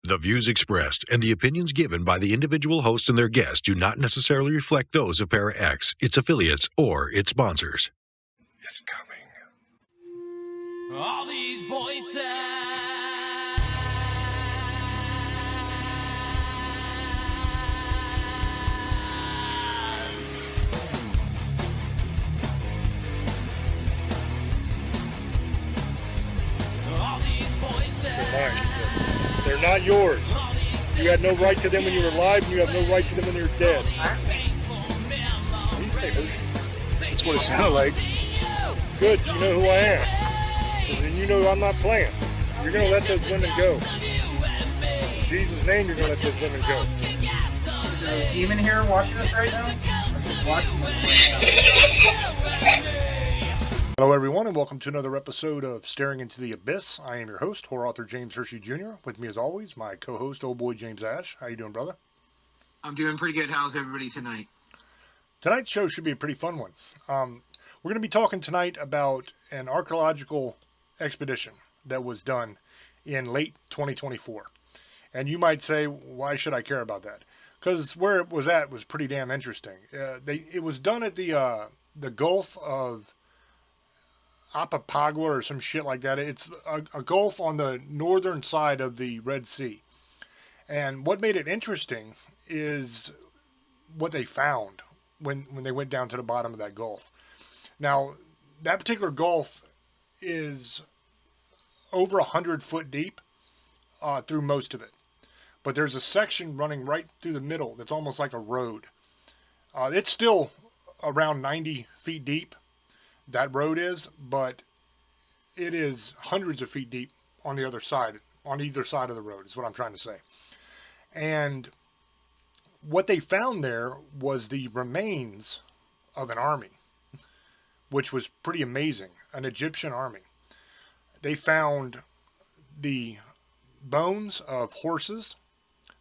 The views expressed and the opinions given by the individual host and their guests do not necessarily reflect those of ParaX, its affiliates, or its sponsors. It's coming. All these voices. All these voices. They're mine. They're not yours. You had no right to them when you were alive, and you have no right to them when you're dead. That's what it sounded like. Good, so you know who I am. And you know I'm not playing. You're going to let those women go. In Jesus' name, you're going to let those women go. Is there a demon here watching us right now? Watching us right now. Hello, everyone, and welcome to another episode of Staring into the Abyss. I am your host, horror author James Hershey Jr. With me, as always, my co-host, old boy James Ash. How you doing, brother? I'm doing pretty good. How's everybody tonight? Tonight's show should be a pretty fun one. We're going to be talking tonight about an archaeological expedition that was done in late 2024. And you might say, why should I care about that? Because where it was at was pretty damn interesting. It was done at the Gulf of Apapagua or some shit like that. It's a gulf on the northern side of the Red Sea. And what made it interesting is what they found when they went down to the bottom of that gulf. Now, that particular gulf is over 100 foot deep through most of it. But there's a section running right through the middle that's almost like a road. It's still around 90 feet deep, that road is, but it is hundreds of feet deep on the other side, on either side of the road, is what I'm trying to say. And what they found there was the remains of an army, which was pretty amazing, an Egyptian army. They found the bones of horses.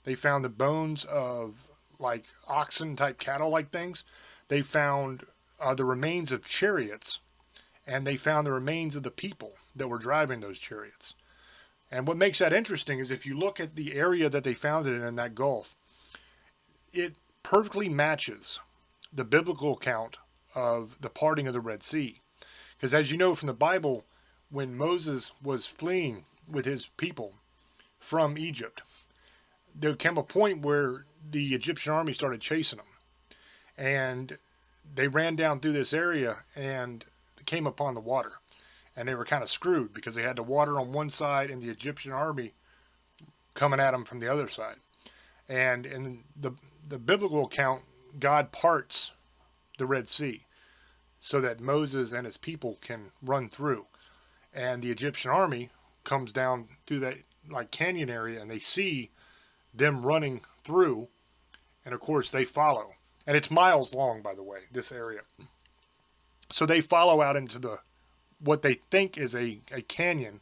They found the bones of like oxen type cattle like things. They found the remains of chariots, and they found the remains of the people that were driving those chariots. And what makes that interesting is if you look at the area that they found it in that gulf, it perfectly matches the biblical account of the parting of the Red Sea. Because as you know from the Bible, when Moses was fleeing with his people from Egypt, there came a point where the Egyptian army started chasing them. And they ran down through this area and came upon the water. And they were kind of screwed because they had the water on one side and the Egyptian army coming at them from the other side. And in the biblical account, God parts the Red Sea so that Moses and his people can run through. And the Egyptian army comes down through that like canyon area and they see them running through. And of course they follow. And it's miles long, by the way, this area. So they follow out into what they think is a canyon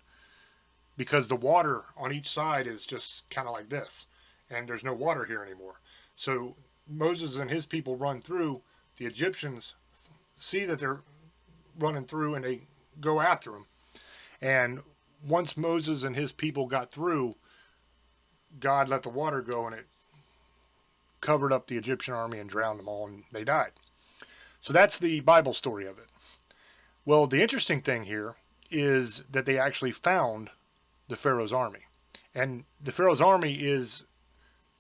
because the water on each side is just kind of like this. And there's no water here anymore. So Moses and his people run through. The Egyptians see that they're running through and they go after them. And once Moses and his people got through, God let the water go and it covered up the Egyptian army and drowned them all, and they died. So that's the Bible story of it. Well, the interesting thing here is that they actually found the Pharaoh's army. And the Pharaoh's army is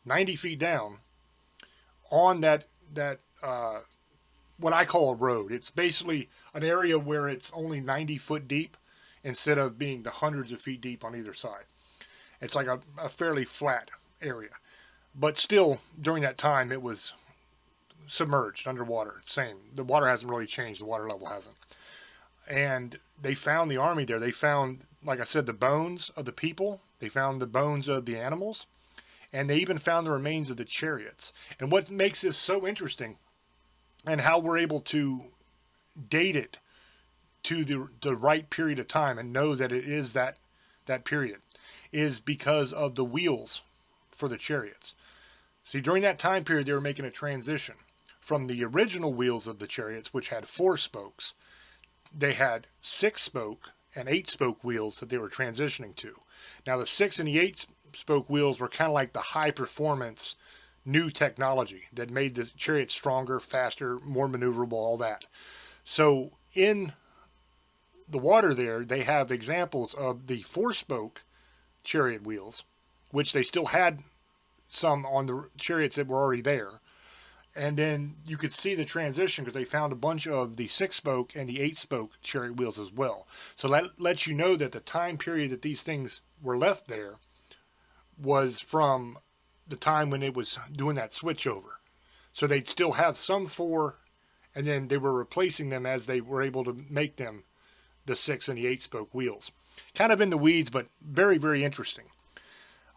90 feet down on that what I call a road. It's basically an area where it's only 90 foot deep instead of being the hundreds of feet deep on either side. It's like a fairly flat area. But still, during that time, it was submerged underwater. Same. The water hasn't really changed. The water level hasn't. And they found the army there. They found, like I said, the bones of the people. They found the bones of the animals. And they even found the remains of the chariots. And what makes this so interesting and how we're able to date it to the right period of time and know that it is that period is because of the wheels for the chariots. See, during that time period, they were making a transition from the original wheels of the chariots, which had 4 spokes. They had 6 spoke and 8 spoke wheels that they were transitioning to. Now, the 6 and the 8 spoke wheels were kind of like the high performance new technology that made the chariot stronger, faster, more maneuverable, all that. So in the water there, they have examples of the 4-spoke chariot wheels, which they still had some on the chariots that were already there. And then you could see the transition because they found a bunch of the 6-spoke and the 8-spoke chariot wheels as well. So that lets you know that the time period that these things were left there was from the time when it was doing that switch over. So they'd still have some 4, and then they were replacing them as they were able to make them the 6 and the 8-spoke wheels. Kind of in the weeds, but very, very interesting.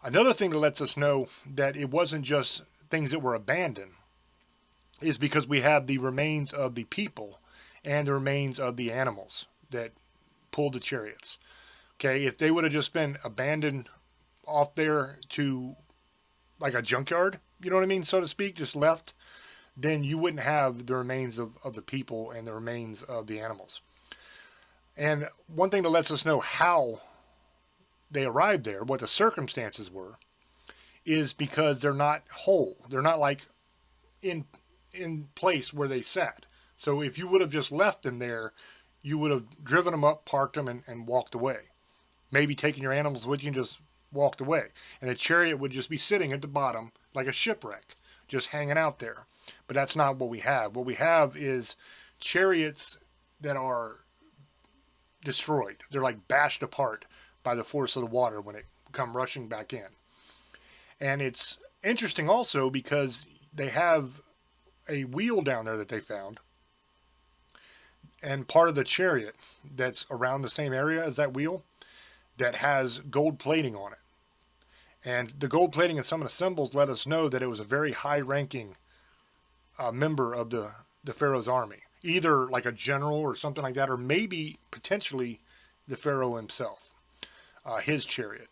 Another thing that lets us know that it wasn't just things that were abandoned is because we have the remains of the people and the remains of the animals that pulled the chariots. Okay, if they would have just been abandoned off there to like a junkyard, you know what I mean, so to speak, just left, then you wouldn't have the remains of the people and the remains of the animals. And one thing that lets us know how they arrived there, what the circumstances were, is because they're not whole. They're not like in place where they sat. So if you would have just left them there, you would have driven them up, parked them, and walked away. Maybe taking your animals with you and just walked away. And the chariot would just be sitting at the bottom like a shipwreck, just hanging out there. But that's not what we have. What we have is chariots that are destroyed. They're like bashed apart by the force of the water when it come rushing back in. And it's interesting also because they have a wheel down there that they found, and part of the chariot that's around the same area as that wheel that has gold plating on it. And the gold plating and some of the symbols let us know that it was a very high-ranking member of the Pharaoh's army, either like a general or something like that, or maybe potentially the Pharaoh himself, his chariot.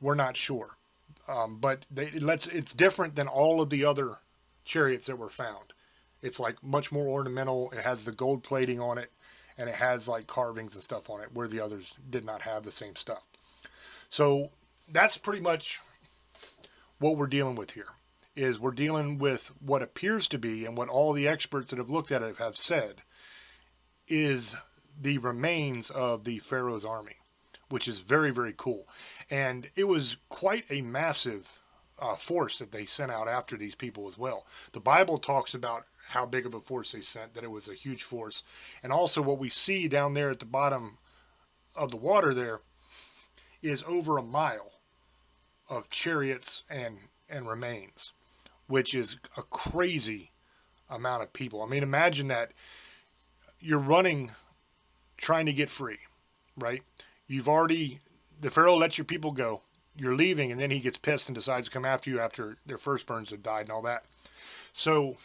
We're not sure, but it's different than all of the other chariots that were found. It's like much more ornamental. It has the gold plating on it, and it has like carvings and stuff on it where the others did not have the same stuff. So that's pretty much what we're dealing with here. Is we're dealing with what appears to be, and what all the experts that have looked at it have said, is the remains of the Pharaoh's army, which is very, very cool. And it was quite a massive force that they sent out after these people as well. The Bible talks about how big of a force they sent, that it was a huge force. And also what we see down there at the bottom of the water there is over a mile of chariots and remains, which is a crazy amount of people. I mean, imagine that you're running, trying to get free, right? The Pharaoh lets your people go. You're leaving, and then he gets pissed and decides to come after you after their firstborns had died and all that. So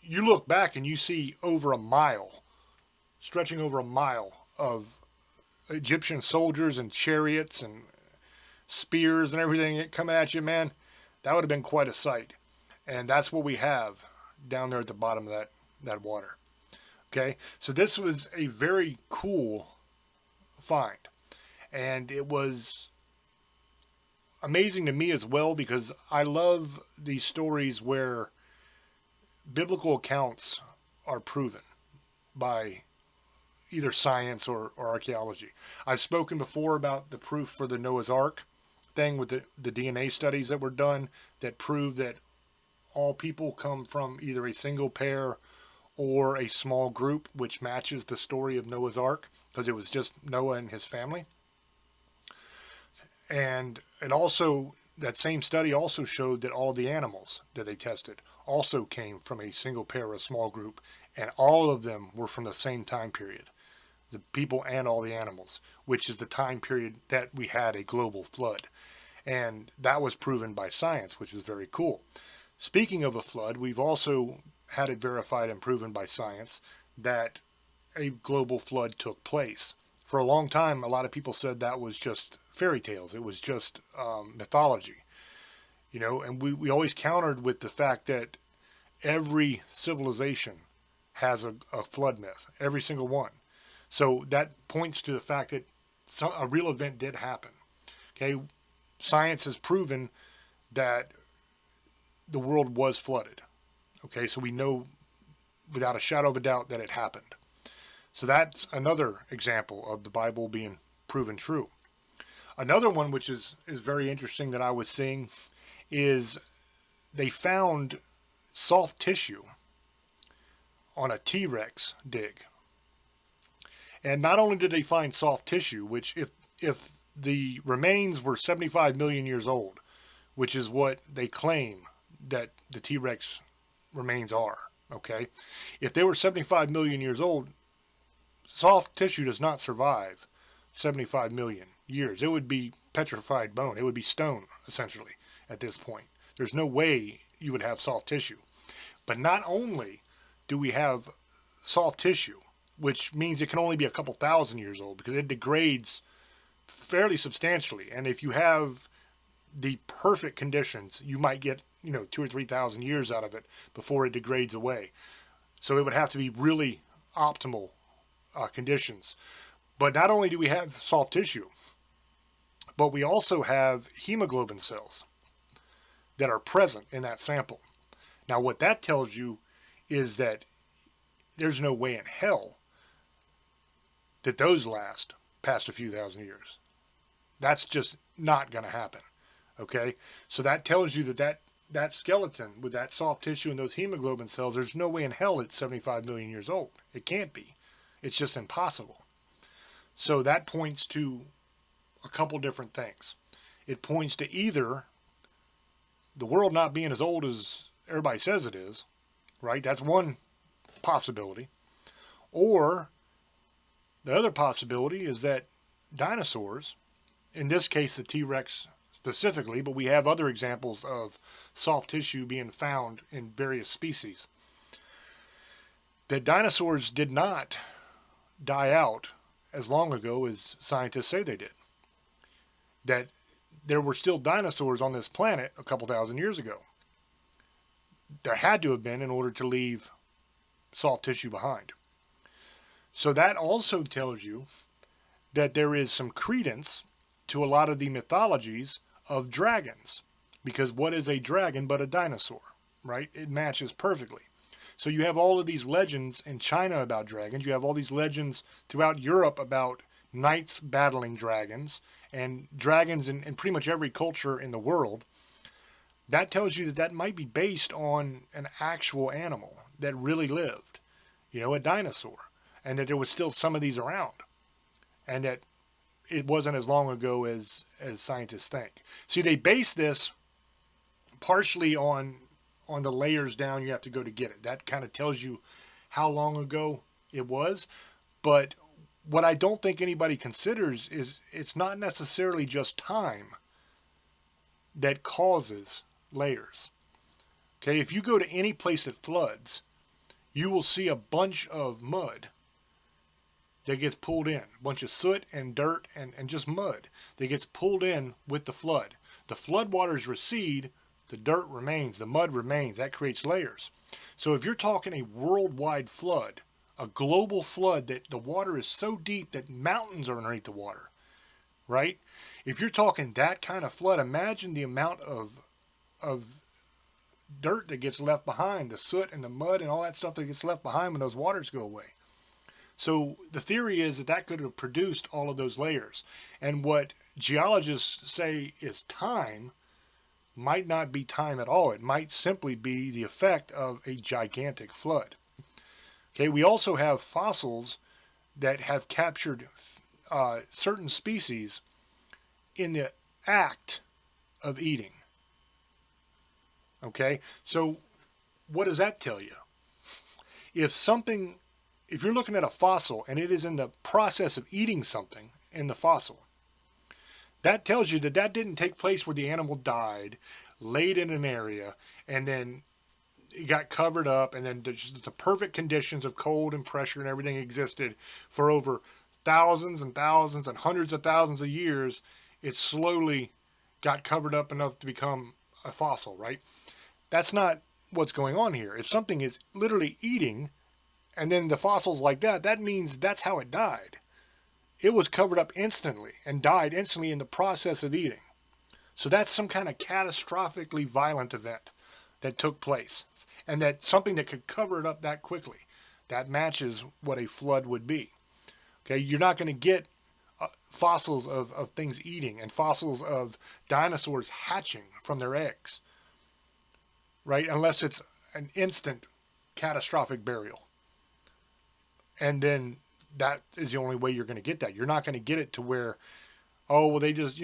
you look back and you see stretching over a mile of Egyptian soldiers and chariots and spears and everything coming at you, man. That would have been quite a sight. And that's what we have down there at the bottom of that water. Okay, so this was a very cool find. And it was amazing to me as well, because I love these stories where biblical accounts are proven by either science or archaeology. I've spoken before about the proof for the Noah's Ark thing with the DNA studies that were done that prove that all people come from either a single pair or a small group, which matches the story of Noah's Ark, because it was just Noah and his family. And it also, that same study also showed that all the animals that they tested also came from a single pair or a small group, and all of them were from the same time period, the people and all the animals, which is the time period that we had a global flood. And that was proven by science, which is very cool. Speaking of a flood, we've also had it verified and proven by science that a global flood took place. For a long time, a lot of people said that was just fairy tales. It was just mythology, and we always countered with the fact that every civilization has a flood myth, every single one. So that points to the fact that a real event did happen. Okay, science has proven that the world was flooded. Okay, so we know without a shadow of a doubt that it happened. So that's another example of the Bible being proven true. Another one which is very interesting that I was seeing is they found soft tissue on a T-Rex dig. And not only did they find soft tissue, which if the remains were 75 million years old, which is what they claim that the T-Rex remains are, okay? If they were 75 million years old, soft tissue does not survive 75 million years. It would be petrified bone. It would be stone, essentially, at this point. There's no way you would have soft tissue. But not only do we have soft tissue, which means it can only be a couple thousand years old because it degrades fairly substantially. And if you have the perfect conditions, you might get 2,000 or 3,000 years out of it before it degrades away. So it would have to be really optimal conditions. But not only do we have soft tissue, but we also have hemoglobin cells that are present in that sample. Now what that tells you is that there's no way in hell that those last past a few thousand years. That's just not going to happen. Okay? So that tells you that skeleton with that soft tissue and those hemoglobin cells, there's no way in hell it's 75 million years old. It can't be. It's just impossible. So that points to a couple different things. It points to either the world not being as old as everybody says it is, right? That's one possibility. Or the other possibility is that dinosaurs, in this case the T-Rex specifically, but we have other examples of soft tissue being found in various species, that dinosaurs did not die out as long ago as scientists say they did. That there were still dinosaurs on this planet a couple thousand years ago. There had to have been in order to leave soft tissue behind. So that also tells you that there is some credence to a lot of the mythologies of dragons. Because what is a dragon but a dinosaur, right? It matches perfectly. So you have all of these legends in China about dragons. You have all these legends throughout Europe about knights battling dragons, and dragons in pretty much every culture in the world. That tells you that might be based on an actual animal that really lived, a dinosaur, and that there was still some of these around, and that it wasn't as long ago as scientists think. See, they base this partially on the layers down you have to go to get it. That kind of tells you how long ago it was. But what I don't think anybody considers is it's not necessarily just time that causes layers. Okay, if you go to any place that floods, you will see a bunch of mud that gets pulled in. A bunch of soot and dirt and just mud that gets pulled in with the flood. The flood waters recede, the dirt remains, the mud remains. That creates layers. So if you're talking a worldwide flood, a global flood that the water is so deep that mountains are underneath the water, right? If you're talking that kind of flood, imagine the amount of dirt that gets left behind, the soot and the mud and all that stuff that gets left behind when those waters go away. So the theory is that could have produced all of those layers. And what geologists say is time might not be time at all. It might simply be the effect of a gigantic flood. Okay, we also have fossils that have captured certain species in the act of eating. Okay, so what does that tell you? If you're looking at a fossil and it is in the process of eating something in the fossil, that tells you that didn't take place where the animal died, laid in an area, and then it got covered up, and then the perfect conditions of cold and pressure and everything existed for over thousands and thousands and hundreds of thousands of years. It slowly got covered up enough to become a fossil, right? That's not what's going on here. If something is literally eating, and then the fossil's like that means that's how it died. It was covered up instantly and died instantly in the process of eating. So that's some kind of catastrophically violent event that took place, and that something that could cover it up that quickly. That matches what a flood would be. Okay, you're not going to get fossils of things eating and fossils of dinosaurs hatching from their eggs, right? Unless it's an instant catastrophic burial. And then that is the only way you're going to get that. You're not going to get it to where, oh, well, they just,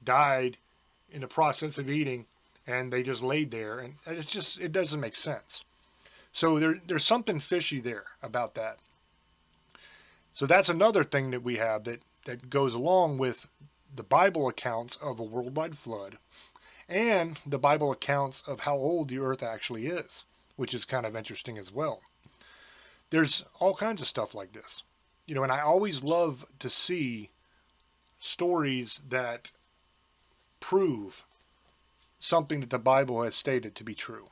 died in the process of eating and they just laid there. And it's just, it doesn't make sense. So there's something fishy there about that. So that's another thing that we have that goes along with the Bible accounts of a worldwide flood and the Bible accounts of how old the earth actually is, which is kind of interesting as well. There's all kinds of stuff like this, and I always love to see stories that prove something that the Bible has stated to be true.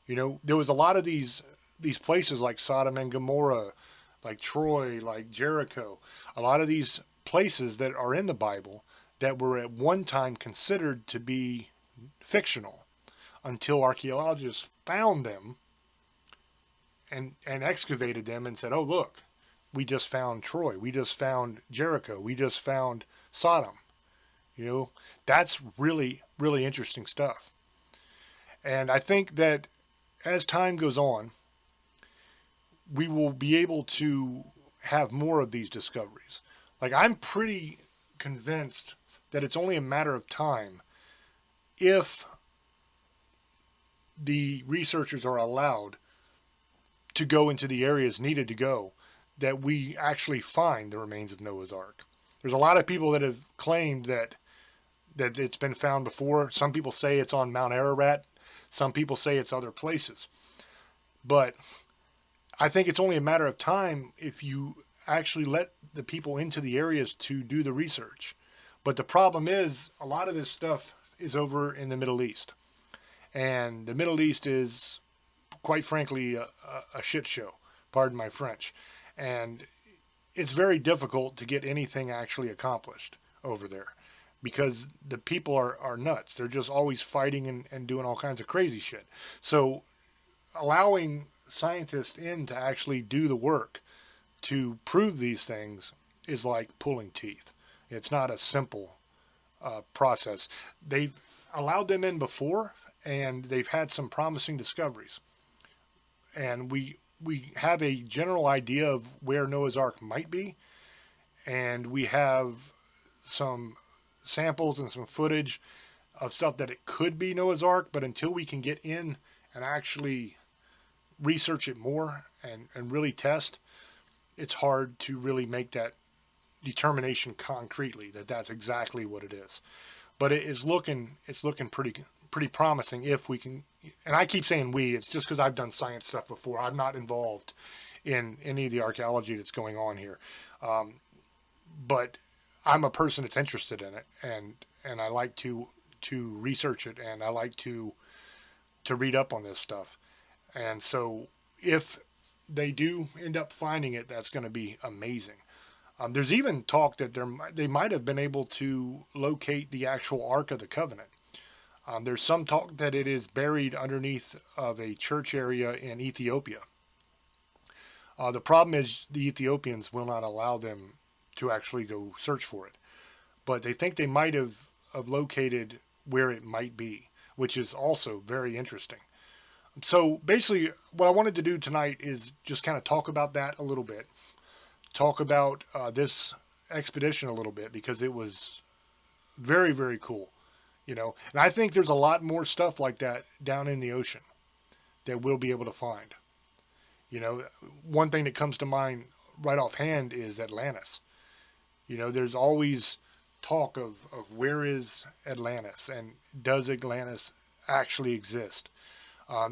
There was a lot of these places like Sodom and Gomorrah, like Troy, like Jericho, a lot of these places that are in the Bible that were at one time considered to be fictional until archaeologists found them and excavated them and said, oh, look, we just found Troy. We just found Jericho. We just found Sodom. That's really, really interesting stuff. And I think that as time goes on, we will be able to have more of these discoveries. Like, I'm pretty convinced that it's only a matter of time if the researchers are allowed to go into the areas needed to go, that we actually find the remains of Noah's Ark. There's a lot of people that have claimed that it's been found before. Some people say it's on Mount Ararat. Some people say it's other places. But I think it's only a matter of time if you actually let the people into the areas to do the research. But the problem is, a lot of this stuff is over in the Middle East. And the Middle East is, quite frankly, a shit show. Pardon my French. And it's very difficult to get anything actually accomplished over there because the people are nuts. They're just always fighting and doing all kinds of crazy shit. So allowing scientists in to actually do the work to prove these things is like pulling teeth. It's not a simple process. They've allowed them in before, and they've had some promising discoveries. And we have a general idea of where Noah's Ark might be, and we have some samples and some footage of stuff that it could be Noah's Ark, but until we can get in and actually research it more and really test, it's hard to really make that determination concretely that that's exactly what it is. But it's looking pretty promising if we can. And I keep saying we, it's just because I've done science stuff before. I'm not involved in any of the archaeology that's going on here. But I'm a person that's interested in it, and I like to research it, and I like to read up on this stuff. And so if they do end up finding it, that's going to be amazing. There's even talk that they might have been able to locate the actual Ark of the Covenant. There's some talk that it is buried underneath of a church area in Ethiopia. The problem is the Ethiopians will not allow them to actually go search for it. But they think they might have located where it might be, which is also very interesting. So basically, what I wanted to do tonight is just kind of talk about that a little bit. Talk about this expedition a little bit, because it was very, very cool. And I think there's a lot more stuff like that down in the ocean that we'll be able to find. One thing that comes to mind right offhand is Atlantis. There's always talk of where is Atlantis, and does Atlantis actually exist?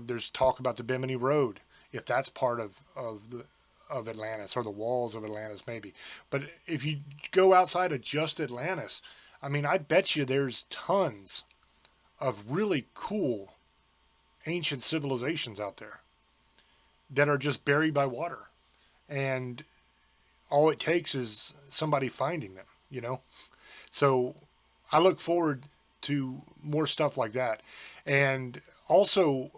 There's talk about the Bimini Road, if that's part of Atlantis, or the walls of Atlantis maybe. But if you go outside of just Atlantis, I mean, I bet you there's tons of really cool ancient civilizations out there that are just buried by water. And all it takes is somebody finding them, So I look forward to more stuff like that. And also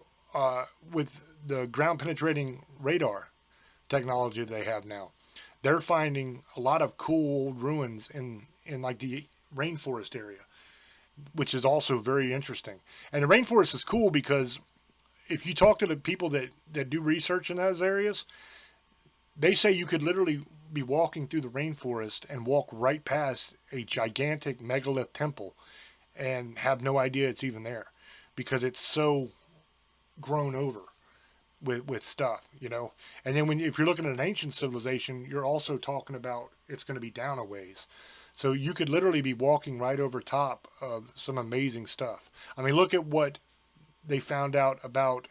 with the ground penetrating radar technology they have now, they're finding a lot of cool old ruins in like the rainforest area, which is also very interesting. And the rainforest is cool because if you talk to the people that do research in those areas, they say you could literally be walking through the rainforest and walk right past a gigantic megalith temple and have no idea it's even there because it's so grown over with stuff, you know. And then if you're looking at an ancient civilization, you're also talking about it's going to be down a ways. So you could literally be walking right over top of some amazing stuff. I mean, look at what they found out about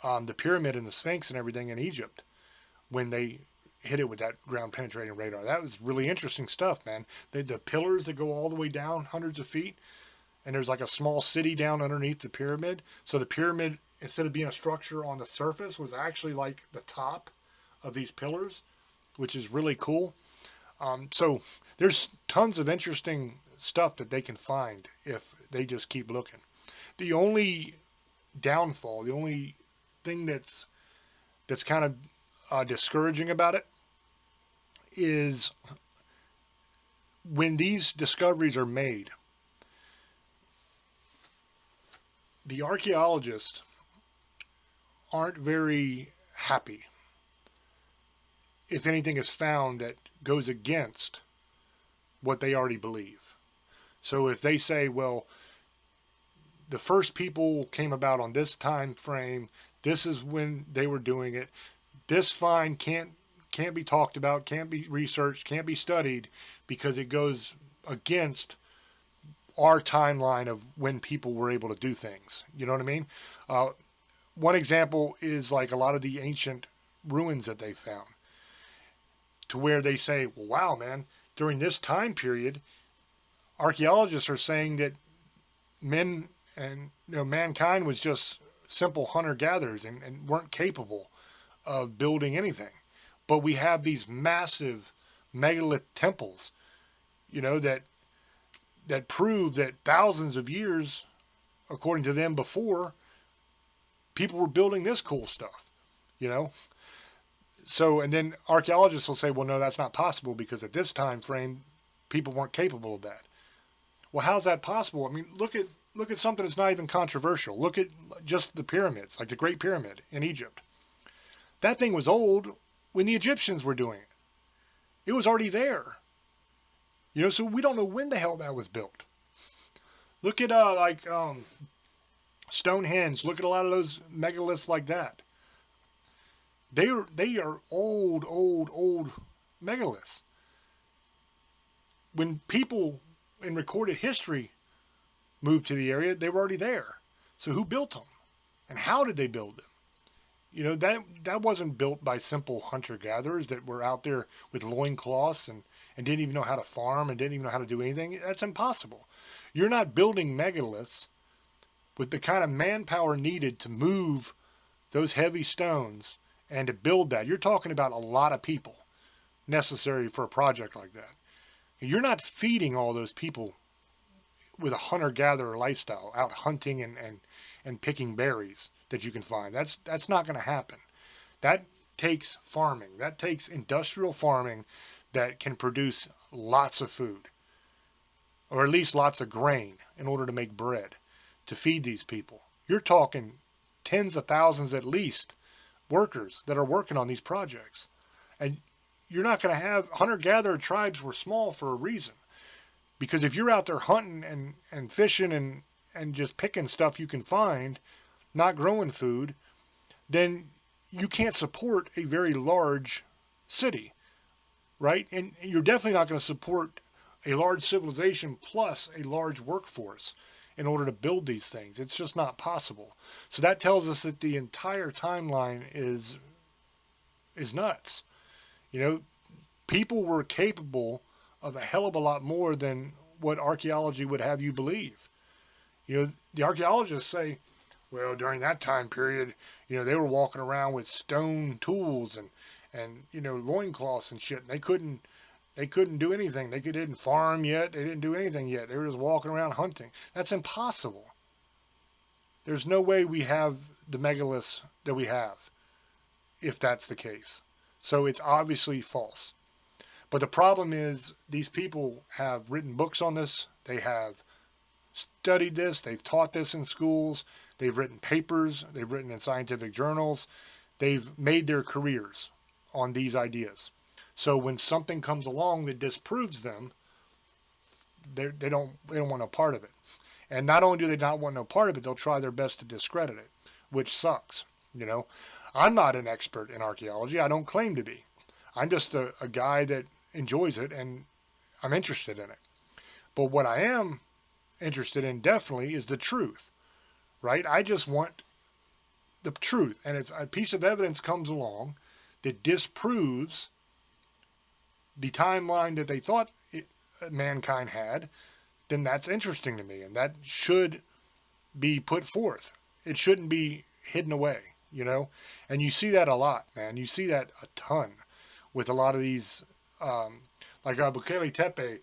the pyramid and the Sphinx and everything in Egypt when they hit it with that ground penetrating radar. That was really interesting stuff, man. The pillars that go all the way down hundreds of feet, and there's like a small city down underneath the pyramid. So the pyramid, instead of being a structure on the surface, was actually like the top of these pillars, which is really cool. So there's tons of interesting stuff that they can find if they just keep looking. The only downfall, the only thing that's kind of discouraging about it is when these discoveries are made, the archaeologists aren't very happy if anything is found that goes against what they already believe. So if they say, well, the first people came about on this time frame, this is when they were doing it, this find can't be talked about, can't be researched, can't be studied because it goes against our timeline of when people were able to do things. You know what I mean? One example is like a lot of the ancient ruins that they found, to where they say, well, wow, man, during this time period, archaeologists are saying that men and mankind was just simple hunter-gatherers and weren't capable of building anything. But we have these massive megalith temples, that prove that thousands of years, according to them before, people were building this cool stuff, So, and then archaeologists will say, well, no, that's not possible because at this time frame, people weren't capable of that. Well, how's that possible? I mean, look at something that's not even controversial. Look at just the pyramids, like the Great Pyramid in Egypt. That thing was old when the Egyptians were doing it. It was already there. So we don't know when the hell that was built. Look at Stonehenge. Look at a lot of those megaliths like that. They are old megaliths. When people in recorded history moved to the area, they were already there. So who built them? And how did they build them? That wasn't built by simple hunter-gatherers that were out there with loincloths and didn't even know how to farm and didn't even know how to do anything. That's impossible. You're not building megaliths with the kind of manpower needed to move those heavy stones and to build that. You're talking about a lot of people necessary for a project like that. You're not feeding all those people with a hunter-gatherer lifestyle, out hunting and picking berries that you can find. That's not going to happen. That takes farming. That takes industrial farming that can produce lots of food, or at least lots of grain in order to make bread to feed these people. You're talking tens of thousands at least workers that are working on these projects. And you're not going to have hunter-gatherer tribes were small for a reason. Because if you're out there hunting and fishing and just picking stuff you can find, not growing food, then you can't support a very large city, right? And you're definitely not going to support a large civilization plus a large workforce in order to build these things. It's just not possible. So that tells us that the entire timeline is nuts. People were capable of a hell of a lot more than what archaeology would have you believe. The archaeologists say, well, during that time period, they were walking around with stone tools and loincloths and shit. And they couldn't They couldn't do anything. They didn't farm yet. They didn't do anything yet. They were just walking around hunting. That's impossible. There's no way we have the megaliths that we have if that's the case. So it's obviously false. But the problem is these people have written books on this. They have studied this. They've taught this in schools. They've written papers. They've written in scientific journals. They've made their careers on these ideas. So when something comes along that disproves them, they don't want no part of it. And not only do they not want no part of it, they'll try their best to discredit it, which sucks. You know, I'm not an expert in archaeology. I don't claim to be. I'm just a guy that enjoys it, and I'm interested in it. But what I am interested in definitely is the truth, right? I just want the truth. And if a piece of evidence comes along that disproves the timeline that they thought mankind had, then that's interesting to me, and that should be put forth. It shouldn't be hidden away, you know? And you see that a lot, man. You see that a ton with a lot of these, like Bukele Tepe.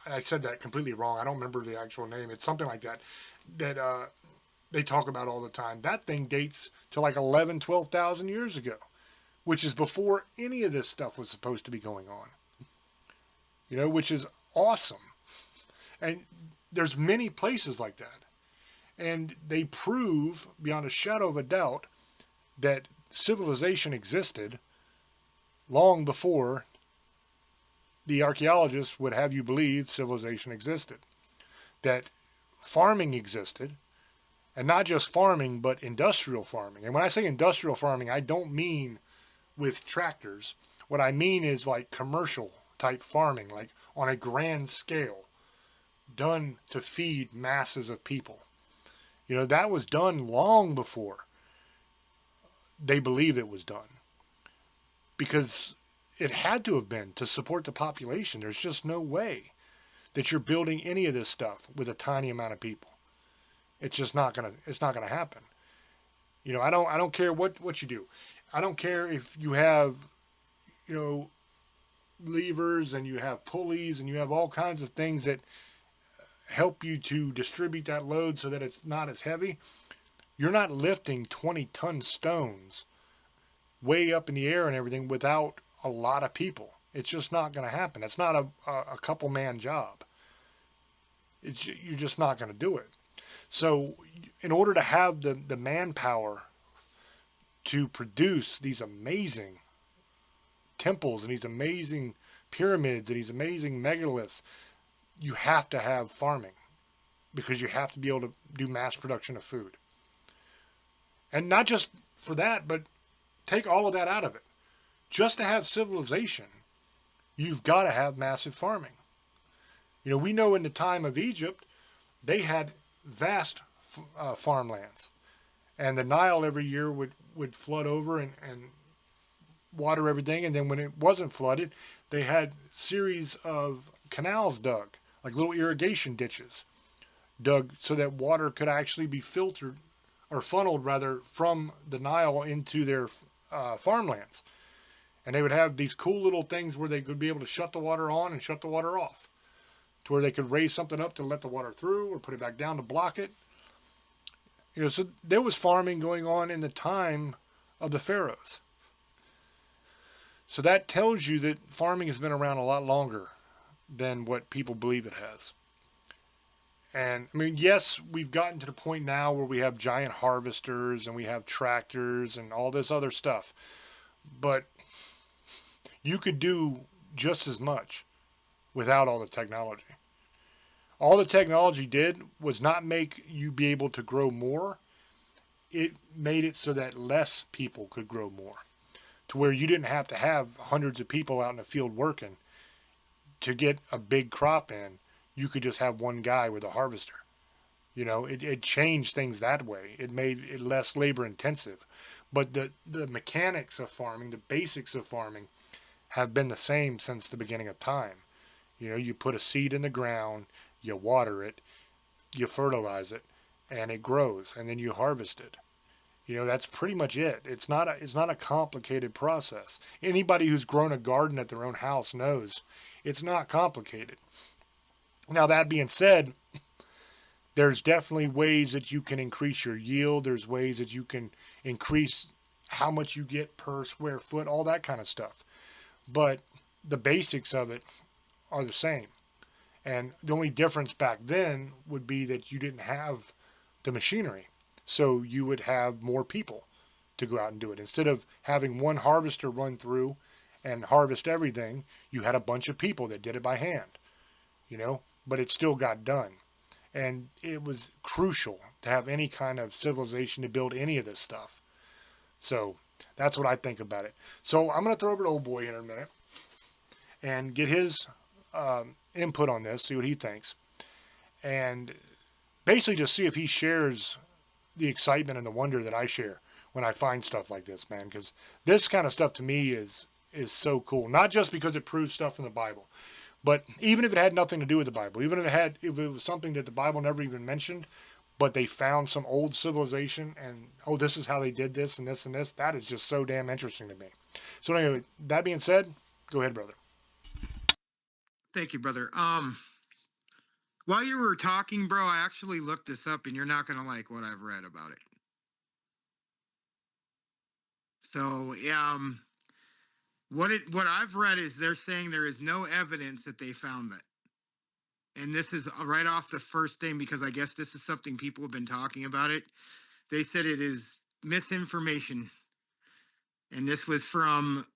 I said that completely wrong. I don't remember the actual name. It's something like that, that they talk about all the time. That thing dates to like 11, 12,000 years ago, which is before any of this stuff was supposed to be going on. You know, which is awesome. And there's many places like that. And they prove beyond a shadow of a doubt that civilization existed long before the archaeologists would have you believe civilization existed. That farming existed, and not just farming, but industrial farming. And when I say industrial farming, I don't mean with tractors. What I mean is like commercial type farming, like on a grand scale, done to feed masses of people. You know, that was done long before they believed it was done, because it had to have been to support the population. There's just no way that you're building any of this stuff with a tiny amount of people. It's just not gonna happen. You know, I don't care what you do. I don't care if you have, you know, levers and you have pulleys and you have all kinds of things that help you to distribute that load so that it's not as heavy. You're not lifting 20-ton stones way up in the air and everything without a lot of people. It's just not going to happen. It's not a couple man job. You're just not going to do it. So in order to have the manpower to produce these amazing temples and these amazing pyramids and these amazing megaliths, you have to have farming, because you have to be able to do mass production of food. And not just for that, but take all of that out of it. Just to have civilization, you've got to have massive farming. You know, we know in the time of Egypt, they had vast farmlands. And the Nile every year would flood over and water everything. And then when it wasn't flooded, they had series of canals dug, like little irrigation ditches dug, so that water could actually be filtered, or funneled rather, from the Nile into their farmlands. And they would have these cool little things where they could be able to shut the water on and shut the water off, to where they could raise something up to let the water through, or put it back down to block it. You know, so there was farming going on in the time of the pharaohs. So that tells you that farming has been around a lot longer than what people believe it has. And I mean, yes, we've gotten to the point now where we have giant harvesters and we have tractors and all this other stuff. But you could do just as much without all the technology. All the technology did was not make you be able to grow more. It made it so that less people could grow more, to where you didn't have to have hundreds of people out in the field working to get a big crop in. You could just have one guy with a harvester. You know, it changed things that way. It made it less labor intensive. But the mechanics of farming, the basics of farming, have been the same since the beginning of time. You know, you put a seed in the ground, you water it, you fertilize it, and it grows, and then you harvest it. That's pretty much it. It's not a complicated process. Anybody who's grown a garden at their own house knows it's not complicated. Now that being said, there's definitely ways that you can increase your yield. There's ways that you can increase how much you get per square foot, all that kind of stuff. But the basics of it are the same. And the only difference back then would be that you didn't have the machinery. So you would have more people to go out and do it. Instead of having one harvester run through and harvest everything, you had a bunch of people that did it by hand, but it still got done. And it was crucial to have any kind of civilization to build any of this stuff. So that's what I think about it. So I'm going to throw over to Old Boy in a minute and get his input on this, see what he thinks. And basically just see if he shares the excitement and the wonder that I share when I find stuff like this, man. Because this kind of stuff to me is so cool. Not just because it proves stuff from the Bible, but even if it had nothing to do with the Bible, even if it was something that the Bible never even mentioned, but they found some old civilization and, oh, this is how they did this and this and this, that is just so damn interesting to me. So anyway, that being said, go ahead, brother. Thank you, brother. While you were talking, bro, I actually looked this up, and you're not gonna like what I've read about it. So, what I've read is they're saying there is no evidence that they found that. And this is right off the first thing, because I guess this is something people have been talking about it. They said it is misinformation. And this was from,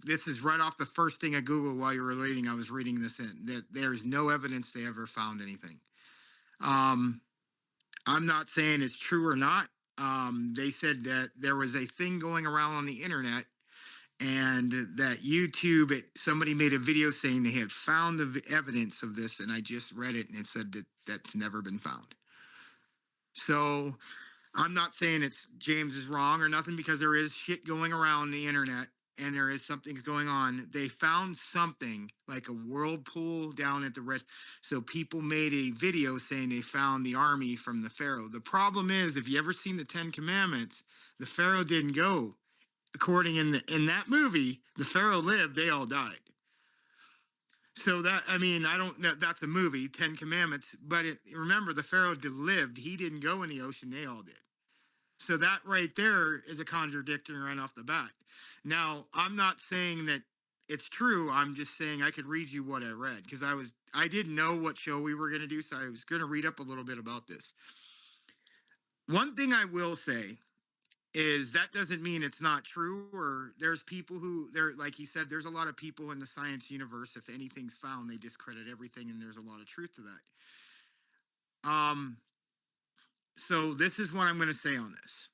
this is right off the first thing I Googled while you were reading. I was reading this in, that there's no evidence they ever found anything. I'm not saying it's true or not. They said that there was a thing going around on the internet, and that YouTube, somebody made a video saying they had found the evidence of this, and I just read it, and it said that that's never been found. So I'm not saying it's James is wrong or nothing, because there is shit going around the internet, and there is something going on. They found something like a whirlpool down at the red. So people made a video saying they found the army from the Pharaoh. The problem is, if you ever seen the Ten Commandments, the Pharaoh didn't go. According in that movie, the Pharaoh lived, they all died. So I don't know, that's a movie, Ten Commandments, but remember, the Pharaoh lived, he didn't go in the ocean, they all did. So that right there is a contradiction right off the bat. Now, I'm not saying that it's true, I'm just saying I could read you what I read, because I didn't know what show we were going to do, so I was going to read up a little bit about this. One thing I will say is that doesn't mean it's not true, or there's people like he said, there's a lot of people in the science universe, if anything's found, they discredit everything, and there's a lot of truth to that. So this is what I'm going to say on this.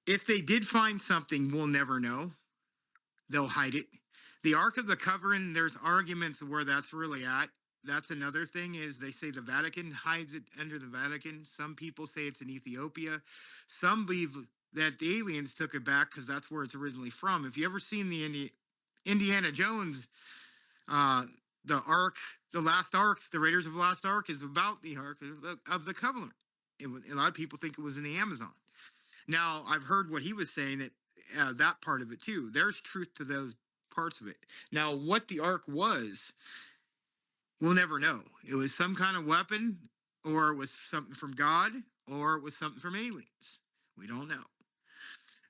If they did find something, we'll never know. They'll hide it. The Ark of the Covenant, there's arguments where that's really at. That's another thing, is they say the Vatican hides it under the Vatican. Some people say it's in Ethiopia. Some believe that the aliens took it back because that's where it's originally from. If you ever seen the Indiana Jones, the Ark, the Last Ark, the Raiders of the Last Ark is about the Ark of the Covenant. A lot of people think it was in the Amazon. Now, I've heard what he was saying, that that part of it too. There's truth to those parts of it. Now, what the Ark was, we'll never know. It was some kind of weapon, or it was something from God, or it was something from aliens. We don't know.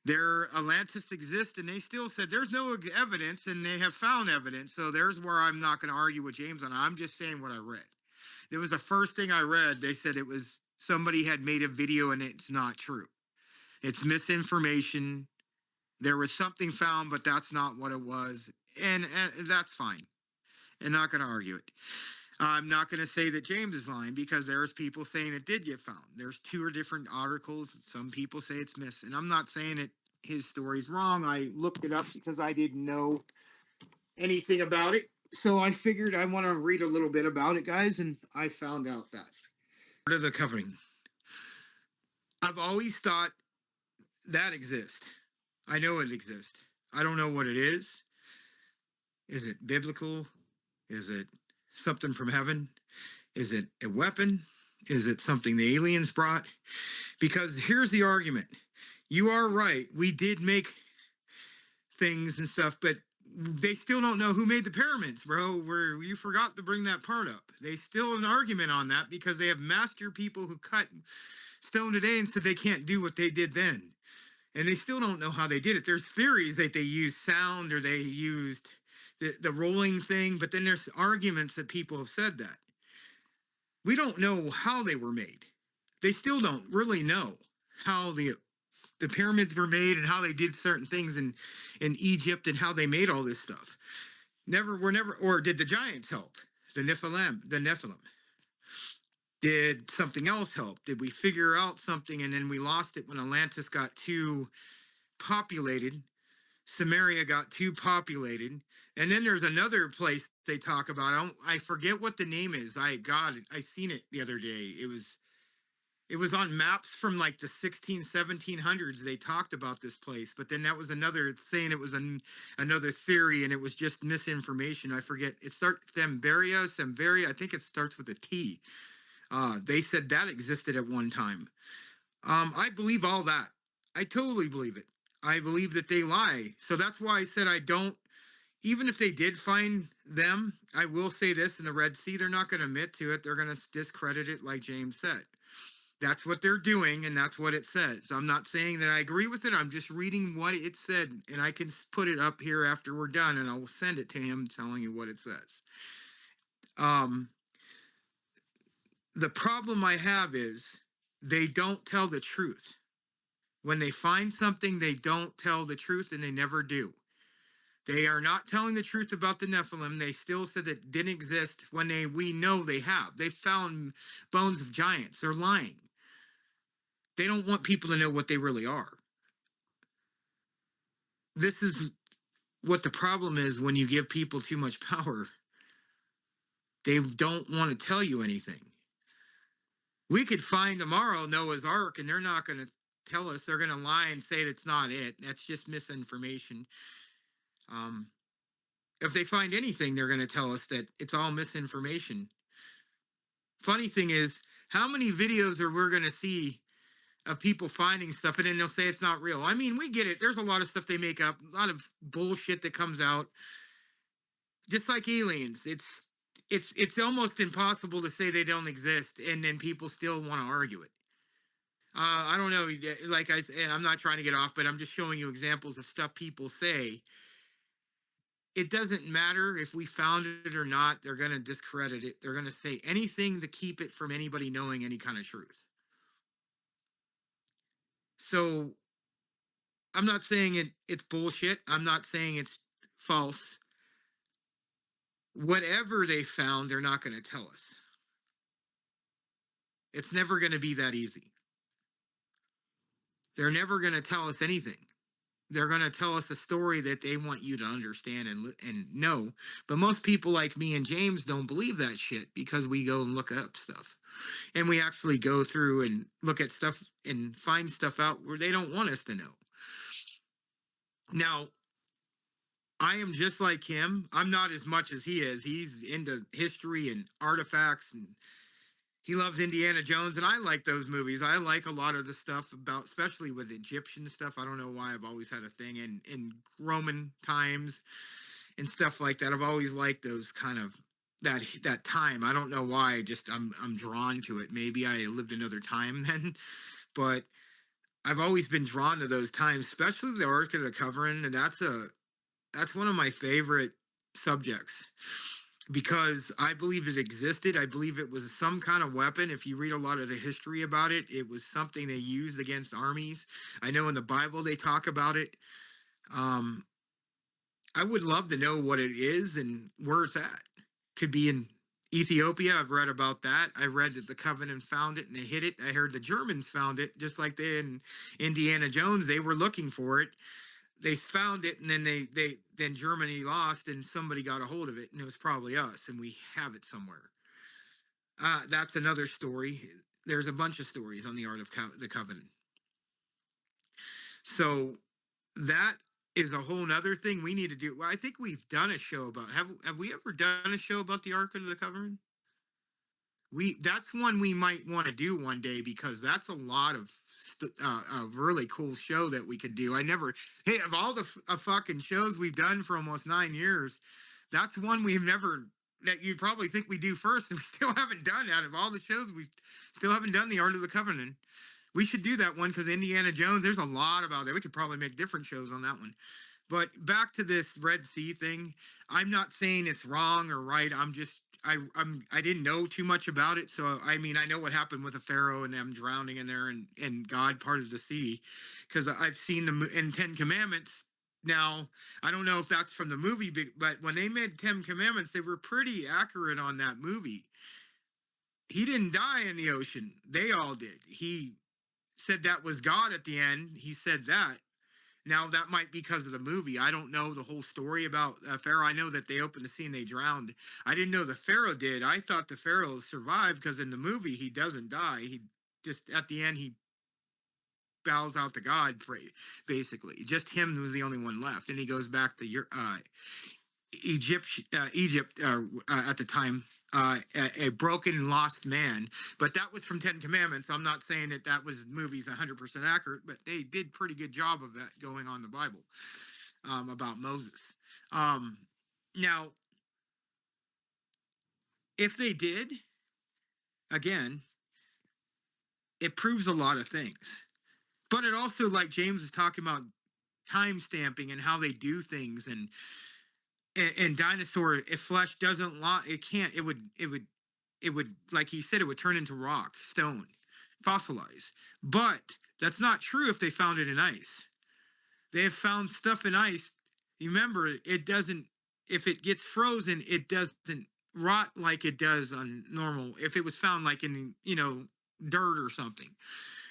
Their Atlantis exists, and they still said there's no evidence, and they have found evidence. So there's where I'm not going to argue with James on. I'm just saying what I read. It was the first thing I read. They said it was somebody had made a video, and it's not true. It's misinformation. There was something found, but that's not what it was, and that's fine. I'm not going to argue it. I'm not going to say that James is lying, because there's people saying it did get found. There's two different articles. Some people say it's missing. I'm not saying that his story's wrong. I looked it up because I didn't know anything about it. So I figured I want to read a little bit about it, guys, and I found out that. Part of the covering. I've always thought that exists. I know it exists. I don't know what it is. Is it biblical? Is it something from heaven? Is it a weapon? Is it something the aliens brought? Because here's the argument. You are right. We did make things and stuff, but they still don't know who made the pyramids, bro. Where you forgot to bring that part up. They still have an argument on that because they have master people who cut stone today and said they can't do what they did then. And they still don't know how they did it. There's theories that they used sound or they used the rolling thing, but then there's arguments that people have said that. We don't know how they were made. They still don't really know how the pyramids were made and how they did certain things in Egypt and how they made all this stuff. Or did the giants help? The Nephilim. Did something else help? Did we figure out something and then we lost it when Atlantis got too populated? Samaria got too populated. And then there's another place they talk about. I forget what the name is. I seen it the other day. It was on maps from like the 1700s. They talked about this place, but then that was another saying it was another theory and it was just misinformation. I forget. It starts Semveria. I think it starts with a T. They said that existed at one time. I believe all that. I totally believe it. I believe that they lie. So that's why I said I don't, even if they did find them, I will say this in the Red Sea, they're not going to admit to it. They're going to discredit it like James said. That's what they're doing, and that's what it says. I'm not saying that I agree with it. I'm just reading what it said, and I can put it up here after we're done, and I'll send it to him telling you what it says. The problem I have is they don't tell the truth. When they find something, they don't tell the truth, and they never do. They are not telling the truth about the Nephilim. They still said that didn't exist when we know they have. They found bones of giants. They're lying. They don't want people to know what they really are. This is what the problem is when you give people too much power. They don't want to tell you anything. We could find tomorrow Noah's Ark, and they're not going to tell us. They're going to lie and say that's not it. That's just misinformation. If they find anything, they're going to tell us that it's all misinformation. Funny thing is, how many videos are we going to see of people finding stuff and then they'll say it's not real? I mean, we get it. There's a lot of stuff they make up, a lot of bullshit that comes out. Just like aliens, it's almost impossible to say they don't exist, and then people still want to argue it. I don't know. Like I said, I'm not trying to get off, but I'm just showing you examples of stuff people say. It doesn't matter if we found it or not. They're going to discredit it. They're going to say anything to keep it from anybody knowing any kind of truth. So I'm not saying it's bullshit. I'm not saying it's false. Whatever they found, they're not going to tell us. It's never going to be that easy. They're never going to tell us anything. They're going to tell us a story that they want you to understand and know. But most people like me and James don't believe that shit because we go and look up stuff. And we actually go through and look at stuff and find stuff out where they don't want us to know. Now, I am just like him. I'm not as much as he is. He's into history and artifacts, and he loves Indiana Jones, and I like those movies. I like a lot of the stuff about, especially with Egyptian stuff. I don't know why I've always had a thing in Roman times and stuff like that. I've always liked those kind of that time. I don't know why. Just I'm drawn to it. Maybe I lived another time then, but I've always been drawn to those times, especially the Ark of the Covenant, and that's one of my favorite subjects because I believe it existed. I believe it was some kind of weapon. If you read a lot of the history about it, it was something they used against armies. I know in the Bible they talk about it. I would love to know what it is and where it's at. Could be in Ethiopia. I've read about that. I read that the Covenant found it and they hid it. I heard the Germans found it, just like they in Indiana Jones. They were looking for it. They found it, and then then Germany lost, and somebody got a hold of it, and it was probably us, and we have it somewhere. That's another story. There's a bunch of stories on the Art of the Covenant. So that is a whole nother thing we need to do. Well, I think we've done a show about. Have we ever done a show about the Ark of the Covenant? That's one we might want to do one day, because that's a lot of a really cool show that we could do. Hey, of all the fucking shows we've done for almost 9 years, that's one we've never, that you'd probably think we do first, and we still haven't done. Out of all the shows, we still haven't done the Art of the Covenant. We should do that one, because Indiana Jones, there's a lot about that. We could probably make different shows on that one. But back to this Red Sea thing, I'm not saying it's wrong or right. I didn't know too much about it, so I mean, I know what happened with the Pharaoh and them drowning in there, and God parted the sea, because I've seen the in 10 Commandments. Now, I don't know if that's from the movie, but when they made 10 Commandments, they were pretty accurate on that movie. He didn't die in the ocean. They all did. He said that was God at the end. He said that. Now, that might be because of the movie. I don't know the whole story about Pharaoh. I know that they opened the sea and they drowned. I didn't know the Pharaoh did. I thought the Pharaoh survived, because in the movie, he doesn't die. He just, at the end, he bows out to God, basically. Just him was the only one left. And he goes back to Egypt at the time, a broken and lost man. But that was from 10 Commandments. I'm not saying that was movies 100% accurate, but they did pretty good job of that going on the Bible, about Moses. Now, if they did, again, it proves a lot of things. But it also, like James is talking about, time stamping and how they do things, and dinosaur, if flesh doesn't lie, it would, like he said, it would turn into rock, stone, fossilize. But that's not true if they found it in ice. They have found stuff in ice. Remember, it doesn't, if it gets frozen, it doesn't rot like it does on normal, if it was found like in, dirt or something.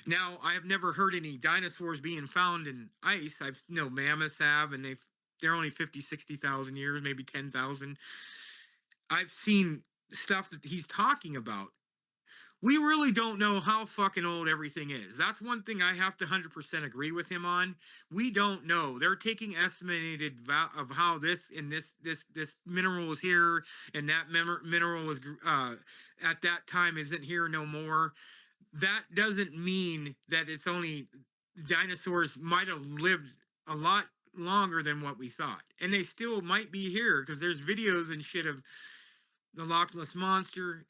Now, I have never heard any dinosaurs being found in ice. I've mammoths have, and they're only 50, 60,000 years, maybe 10,000. I've seen stuff that he's talking about. We really don't know how fucking old everything is. That's one thing I have to 100% agree with him on. We don't know. They're taking estimated of how this and this mineral was here, and that mineral was at that time isn't here no more. That doesn't mean that it's only, dinosaurs might have lived a lot longer than what we thought, and they still might be here, because there's videos and shit of the Loch Ness monster.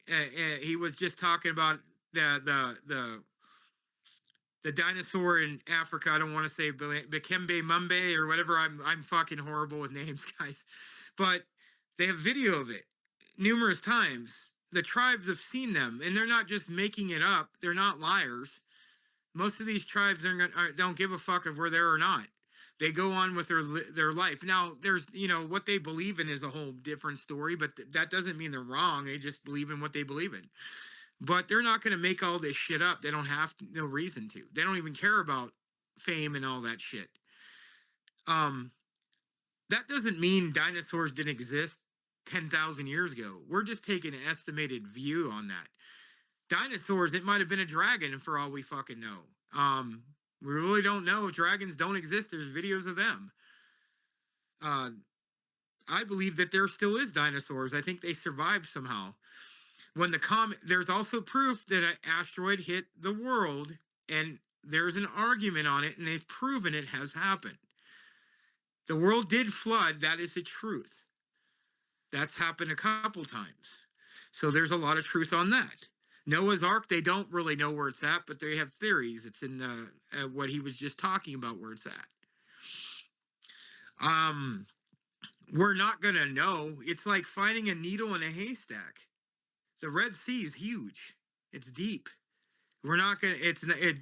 He was just talking about the dinosaur in Africa. I don't want to say Bikembe Mumbe or whatever. I'm fucking horrible with names, guys, but they have video of it numerous times. The tribes have seen them, and they're not just making it up. They're not liars. Most of these tribes don't give a fuck if we're there or not. They go on with their life. Now, there's, what they believe in is a whole different story, but that doesn't mean they're wrong. They just believe in what they believe in. But they're not going to make all this shit up. They don't have no reason to. They don't even care about fame and all that shit. That doesn't mean dinosaurs didn't exist 10,000 years ago. We're just taking an estimated view on that. Dinosaurs, it might have been a dragon for all we fucking know. We really don't know. Dragons don't exist. There's videos of them. I believe that there still is dinosaurs. I think they survived somehow. When there's also proof that an asteroid hit the world, and there's an argument on it, and they've proven it has happened. The world did flood. That is the truth. That's happened a couple times. So there's a lot of truth on that. Noah's Ark, they don't really know where it's at, but they have theories. It's in what he was just talking about, where it's at. We're not going to know. It's like finding a needle in a haystack. The Red Sea is huge. It's deep. We're not going to,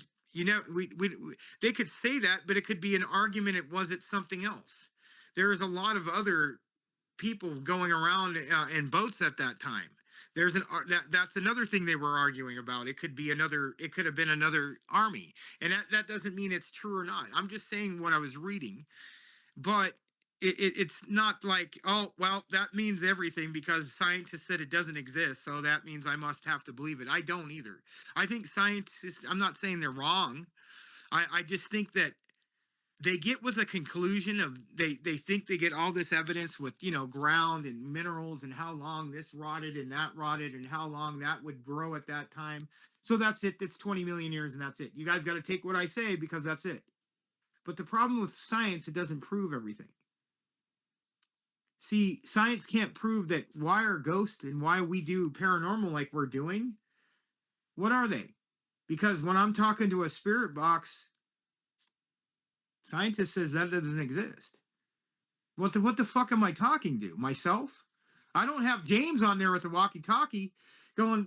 they could say that, but it could be an argument. It wasn't something else. There is a lot of other people going around in boats at that time. That's another thing they were arguing about. It could have been another army, and that doesn't mean it's true or not. I'm just saying what I was reading, but it's not like, oh well, that means everything because scientists said it doesn't exist, so that means I must have to believe it. I don't either. I think scientists, I'm not saying they're wrong. I just think that they get with a conclusion of they think they get all this evidence with, you know, ground and minerals and how long this rotted and that rotted and how long that would grow at that time. So that's it. That's 20 million years and that's it. You guys got to take what I say because that's it. But the problem with science, it doesn't prove everything. See, science can't prove that why are ghosts and why we do paranormal like we're doing. What are they? Because when I'm talking to a spirit box, scientist says that doesn't exist. What the fuck am I talking to? Myself? I don't have James on there with a walkie-talkie going,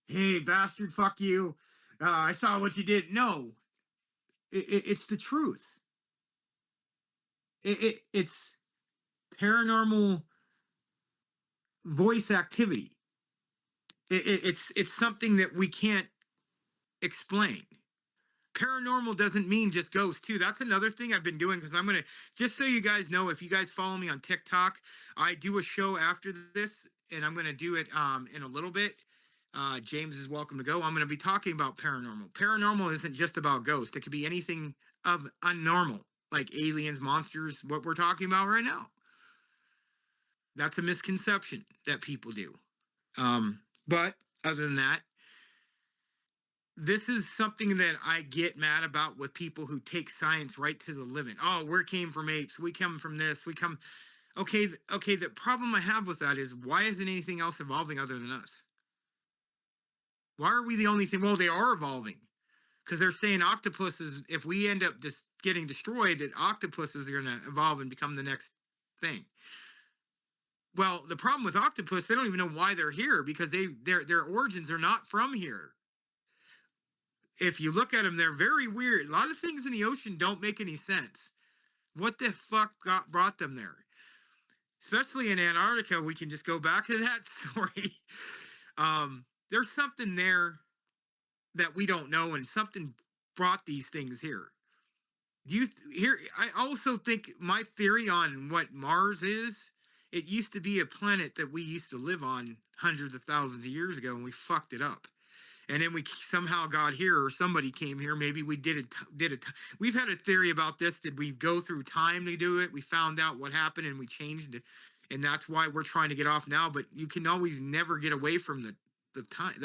hey, bastard, fuck you. I saw what you did. No, it's the truth. It's paranormal voice activity. It's something that we can't explain. Paranormal doesn't mean just ghosts too. That's another thing I've been doing, because I'm going to, just so you guys know, if you guys follow me on TikTok, I do a show after this, and I'm going to do it in a little bit. James is welcome to go. I'm going to be talking about paranormal. Paranormal isn't just about ghosts. It could be anything of unnormal, like aliens, monsters, what we're talking about right now. That's a misconception that people do. But other than that, this is something that I get mad about with people who take science right to the limit. Oh, we came from apes. We come from this. We come. Okay. Okay. The problem I have with that is, why isn't anything else evolving other than us? Why are we the only thing? Well, they are evolving, because they're saying octopuses, if we end up just getting destroyed, that octopuses are going to evolve and become the next thing. Well, the problem with octopus, they don't even know why they're here, because their origins are not from here. If you look at them, they're very weird. A lot of things in the ocean don't make any sense. What the fuck brought them there? Especially in Antarctica, we can just go back to that story. There's something there that we don't know, and something brought these things here. I also think my theory on what Mars is, it used to be a planet that we used to live on hundreds of thousands of years ago, and we fucked it up. And then we somehow got here, or somebody came here. Maybe we did it. We've had a theory about this. Did we go through time to do it? We found out what happened and we changed it. And that's why we're trying to get off now. But you can always never get away from the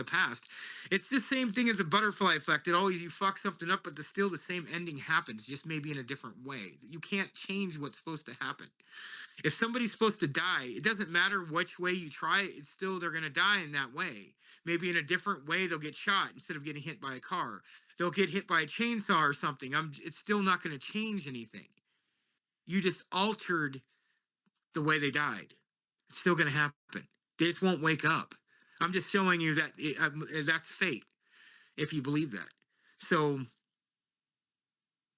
past. It's the same thing as the butterfly effect. It always, you fuck something up, but still the same ending happens, just maybe in a different way. You can't change what's supposed to happen. If somebody's supposed to die, it doesn't matter which way you try it, it's still, they're going to die in that way. Maybe in a different way, they'll get shot instead of getting hit by a car. They'll get hit by a chainsaw or something. It's still not going to change anything. You just altered the way they died. It's still going to happen. They just won't wake up. I'm just showing you that that's fate, if you believe that. So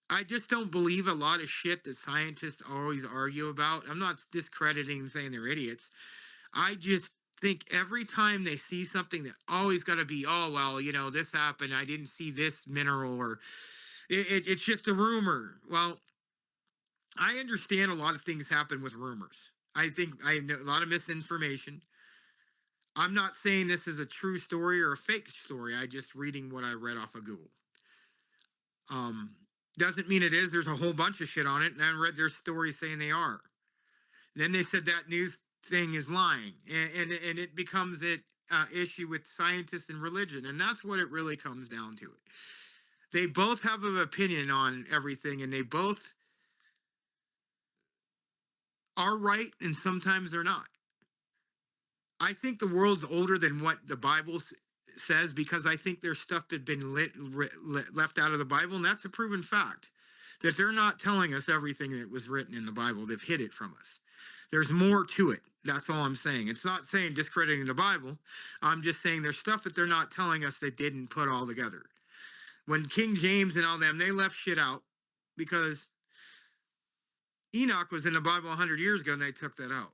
I just don't believe a lot of shit that scientists always argue about. I'm not discrediting, saying they're idiots. I just think every time they see something, that always got to be, oh, well, you know, this happened. I didn't see this mineral, or it's just a rumor. Well, I understand a lot of things happen with rumors. I think I know a lot of misinformation. I'm not saying this is a true story or a fake story. I just reading what I read off of Google. Doesn't mean it is. There's a whole bunch of shit on it, and I read their stories saying they are. Then they said that news thing is lying, and it becomes an issue with scientists and religion, and that's what it really comes down to. They both have an opinion on everything, and they both are right, and sometimes they're not. I think the world's older than what the Bible says, because I think there's stuff that's been left out of the Bible, and that's a proven fact, that they're not telling us everything that was written in the Bible. They've hid it from us. There's more to it. That's all I'm saying. It's not saying discrediting the Bible. I'm just saying there's stuff that they're not telling us, they didn't put all together. When King James and all them, they left shit out because Enoch was in the Bible 100 years ago, and they took that out.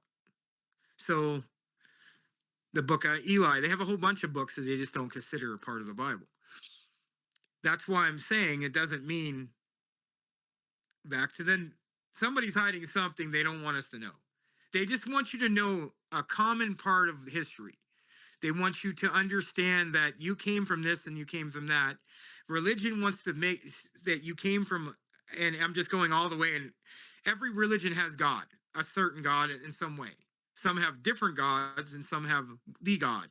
So the book of Eli, they have a whole bunch of books that they just don't consider a part of the Bible. That's why I'm saying it doesn't mean, back to then, somebody's hiding something they don't want us to know. They just want you to know a common part of history. They want you to understand that you came from this and you came from that. Religion wants to make that you came from and I'm just going all the way. And every religion has God, a certain God in some way. Some have different gods, and some have the God.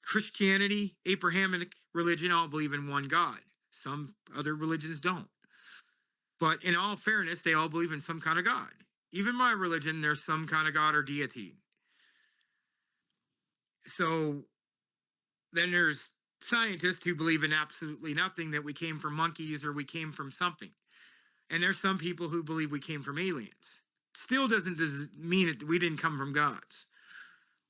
Christianity, Abrahamic religion, all believe in one God. Some other religions don't. But in all fairness, they all believe in some kind of God. Even my religion, there's some kind of God or deity. So then there's scientists who believe in absolutely nothing, that we came from monkeys or we came from something. And there's some people who believe we came from aliens. Still doesn't mean it, we didn't come from gods.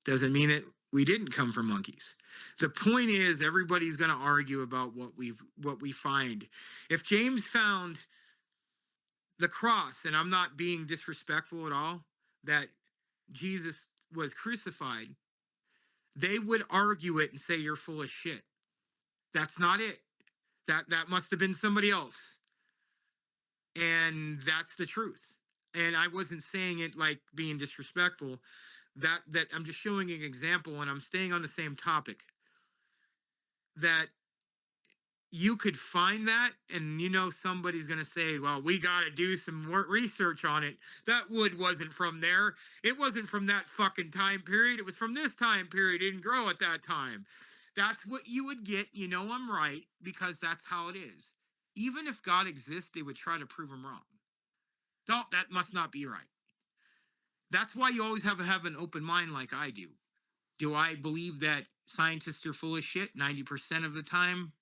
Doesn't mean that we didn't come from monkeys. The point is, everybody's going to argue about what we find. If James found the cross, and I'm not being disrespectful at all, that Jesus was crucified, they would argue it and say you're full of shit. That's not it. That must have been somebody else. And that's the truth. And I wasn't saying it like being disrespectful. That I'm just showing an example, and I'm staying on the same topic. That you could find that, and somebody's going to say, well, we got to do some more research on it. That wood wasn't from there. It wasn't from that fucking time period. It was from this time period. It didn't grow at that time. That's what you would get. I'm right, because that's how it is. Even if God exists, they would try to prove him wrong. No, that must not be right. That's why you always have to have an open mind, like I do. Do I believe that scientists are full of shit 90% of the time?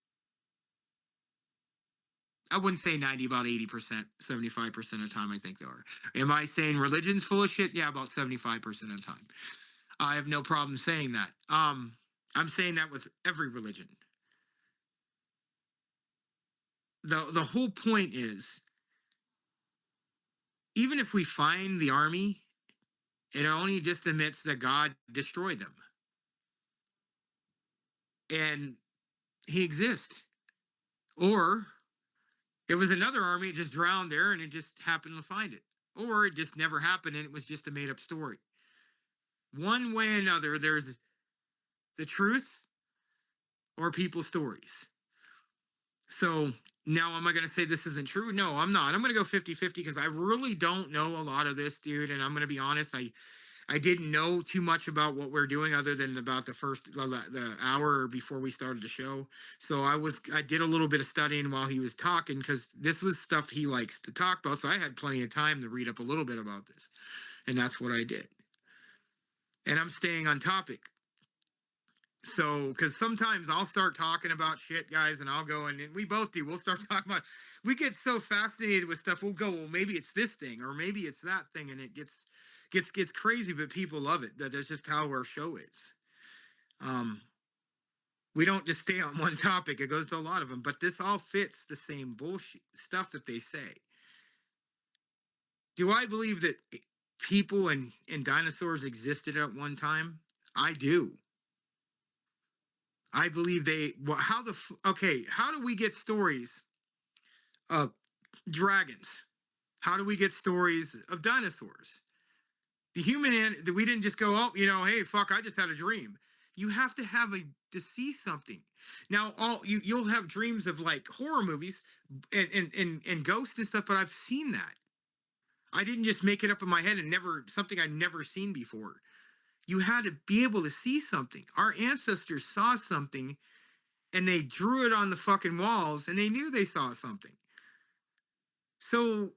I wouldn't say 90, about 80%, 75% of the time I think they are. Am I saying religion's full of shit? Yeah, about 75% of the time. I have no problem saying that. I'm saying that with every religion. The whole point is, even if we find the army, it only just admits that God destroyed them. And he exists. Or it was another army, it just drowned there, and it just happened to find it. Or it just never happened, and it was just a made-up story. One way or another, there's the truth or people's stories. So now, am I going to say this isn't true? No, I'm not. I'm going to go 50-50, because I really don't know a lot of this, dude. And I'm going to be honest, I didn't know too much about what we're doing, other than about the hour before we started the show. So I did a little bit of studying while he was talking, because this was stuff he likes to talk about. So I had plenty of time to read up a little bit about this, and that's what I did. And I'm staying on topic. So, because sometimes I'll start talking about shit, guys, and I'll go, and we both do. We'll start talking about, we get so fascinated with stuff. We'll go, well, maybe it's this thing, or maybe it's that thing, and it gets crazy, but people love it. That's just how our show is. We don't just stay on one topic. It goes to a lot of them, but this all fits the same bullshit stuff that they say. Do I believe that people and dinosaurs existed at one time? I do. I believe how do we get stories of dragons? How do we get stories of dinosaurs? The human we didn't just go, oh, hey, fuck, I just had a dream. You have to have to see something. Now, you'll have dreams of like horror movies and ghosts and stuff, but I've seen that. I didn't just make it up in my head, and something I'd never seen before. You had to be able to see something. Our ancestors saw something, and they drew it on the fucking walls, and they knew they saw something. So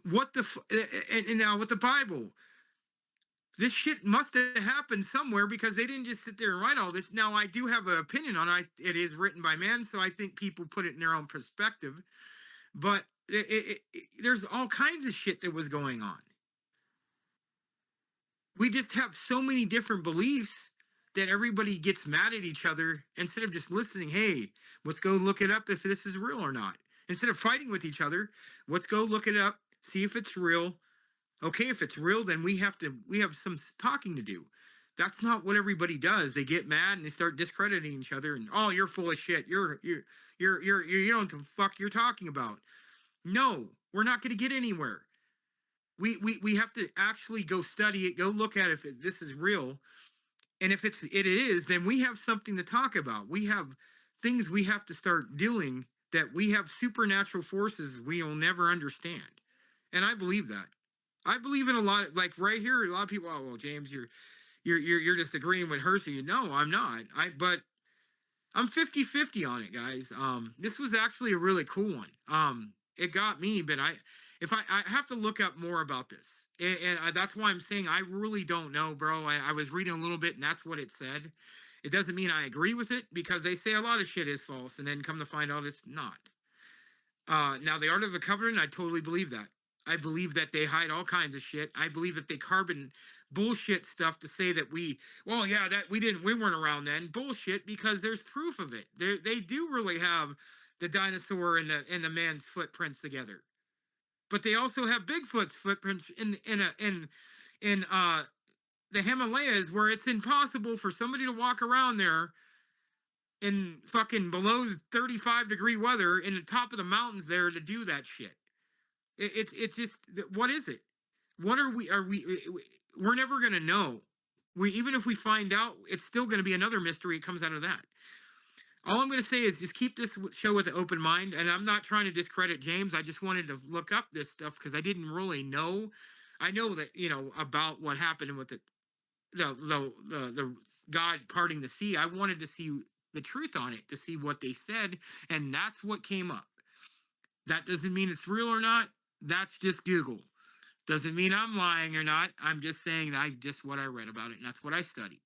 and now with the Bible, this shit must have happened somewhere, because they didn't just sit there and write all this. Now, I do have an opinion on it. It is written by man, so I think people put it in their own perspective. But there's all kinds of shit that was going on. We just have so many different beliefs that everybody gets mad at each other instead of just listening. Hey, let's go look it up if this is real or not. Instead of fighting with each other, let's go look it up, see if it's real. Okay, if it's real, then we have some talking to do. That's not what everybody does. They get mad and they start discrediting each other, and, oh, you're full of shit. You don't know what the fuck you're talking about. No, we're not going to get anywhere. We have to actually go study it, go look at it if this is real. And if it is, then we have something to talk about. We have things we have to start doing that we have supernatural forces we will never understand. And I believe that. I believe in a lot of, like right here, a lot of people, oh well, James, you're just agreeing with Hershey. No, I'm not. But I'm 50-50 on it, guys. This was actually a really cool one. It got me, but I have to look up more about this. And that's why I'm saying I really don't know, bro. I was reading a little bit, and that's what it said. It doesn't mean I agree with it, because they say a lot of shit is false, and then come to find out it's not. Now, the Art of the Covenant, I totally believe that. I believe that they hide all kinds of shit. I believe that they carbon bullshit stuff to say that we weren't around then. Bullshit, because there's proof of it. They do really have the dinosaur and the man's footprints together, but they also have Bigfoot's footprints in the Himalayas, where it's impossible for somebody to walk around there in fucking below 35-degree weather in the top of the mountains there to do that shit. It's just, what is it? What are we? We're never gonna know. Even if we find out, it's still gonna be another mystery. It comes out of that. All I'm gonna say is just keep this show with an open mind, and I'm not trying to discredit James. I just wanted to look up this stuff because I didn't really know. I know that about what happened with the God parting the sea. I wanted to see the truth on it, to see what they said, and that's what came up. That doesn't mean it's real or not. That's just Google. Doesn't mean I'm lying or not. I'm just saying just what I read about it, and that's what I studied.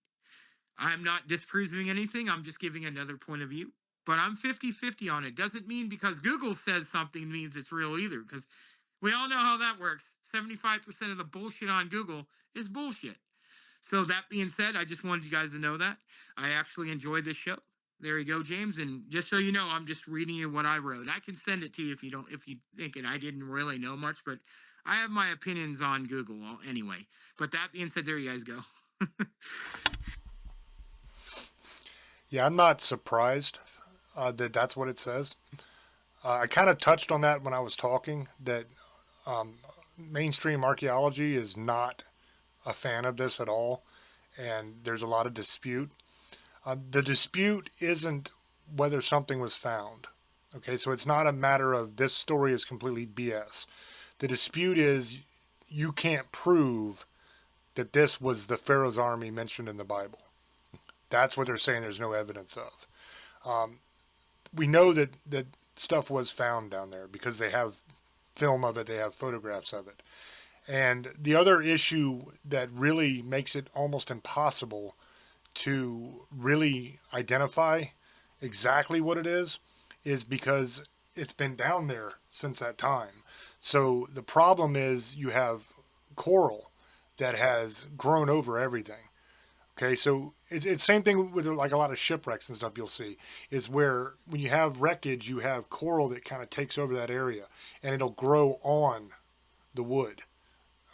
I'm not disproving anything. I'm just giving another point of view. But I'm 50-50 on it. Doesn't mean because Google says something means it's real either, because we all know how that works. 75% of the bullshit on Google is bullshit. So that being said, I just wanted you guys to know that. I actually enjoyed this show. There you go, James. And just so you know, I'm just reading you what I wrote. I can send it to you if you think it. I didn't really know much, but I have my opinions on Google anyway. But that being said, there you guys go. Yeah, I'm not surprised that that's what it says. I kind of touched on that when I was talking, that mainstream archaeology is not a fan of this at all, and there's a lot of dispute. The dispute isn't whether something was found. Okay, so it's not a matter of this story is completely BS. The dispute is you can't prove that this was the Pharaoh's army mentioned in the Bible. That's what they're saying there's no evidence of. We know that stuff was found down there because they have film of it, they have photographs of it. And the other issue that really makes it almost impossible to really identify exactly what it is because it's been down there since that time. So the problem is you have coral that has grown over everything. Okay, so it's same thing with like a lot of shipwrecks and stuff you'll see, is where when you have wreckage, you have coral that kind of takes over that area and it'll grow on the wood.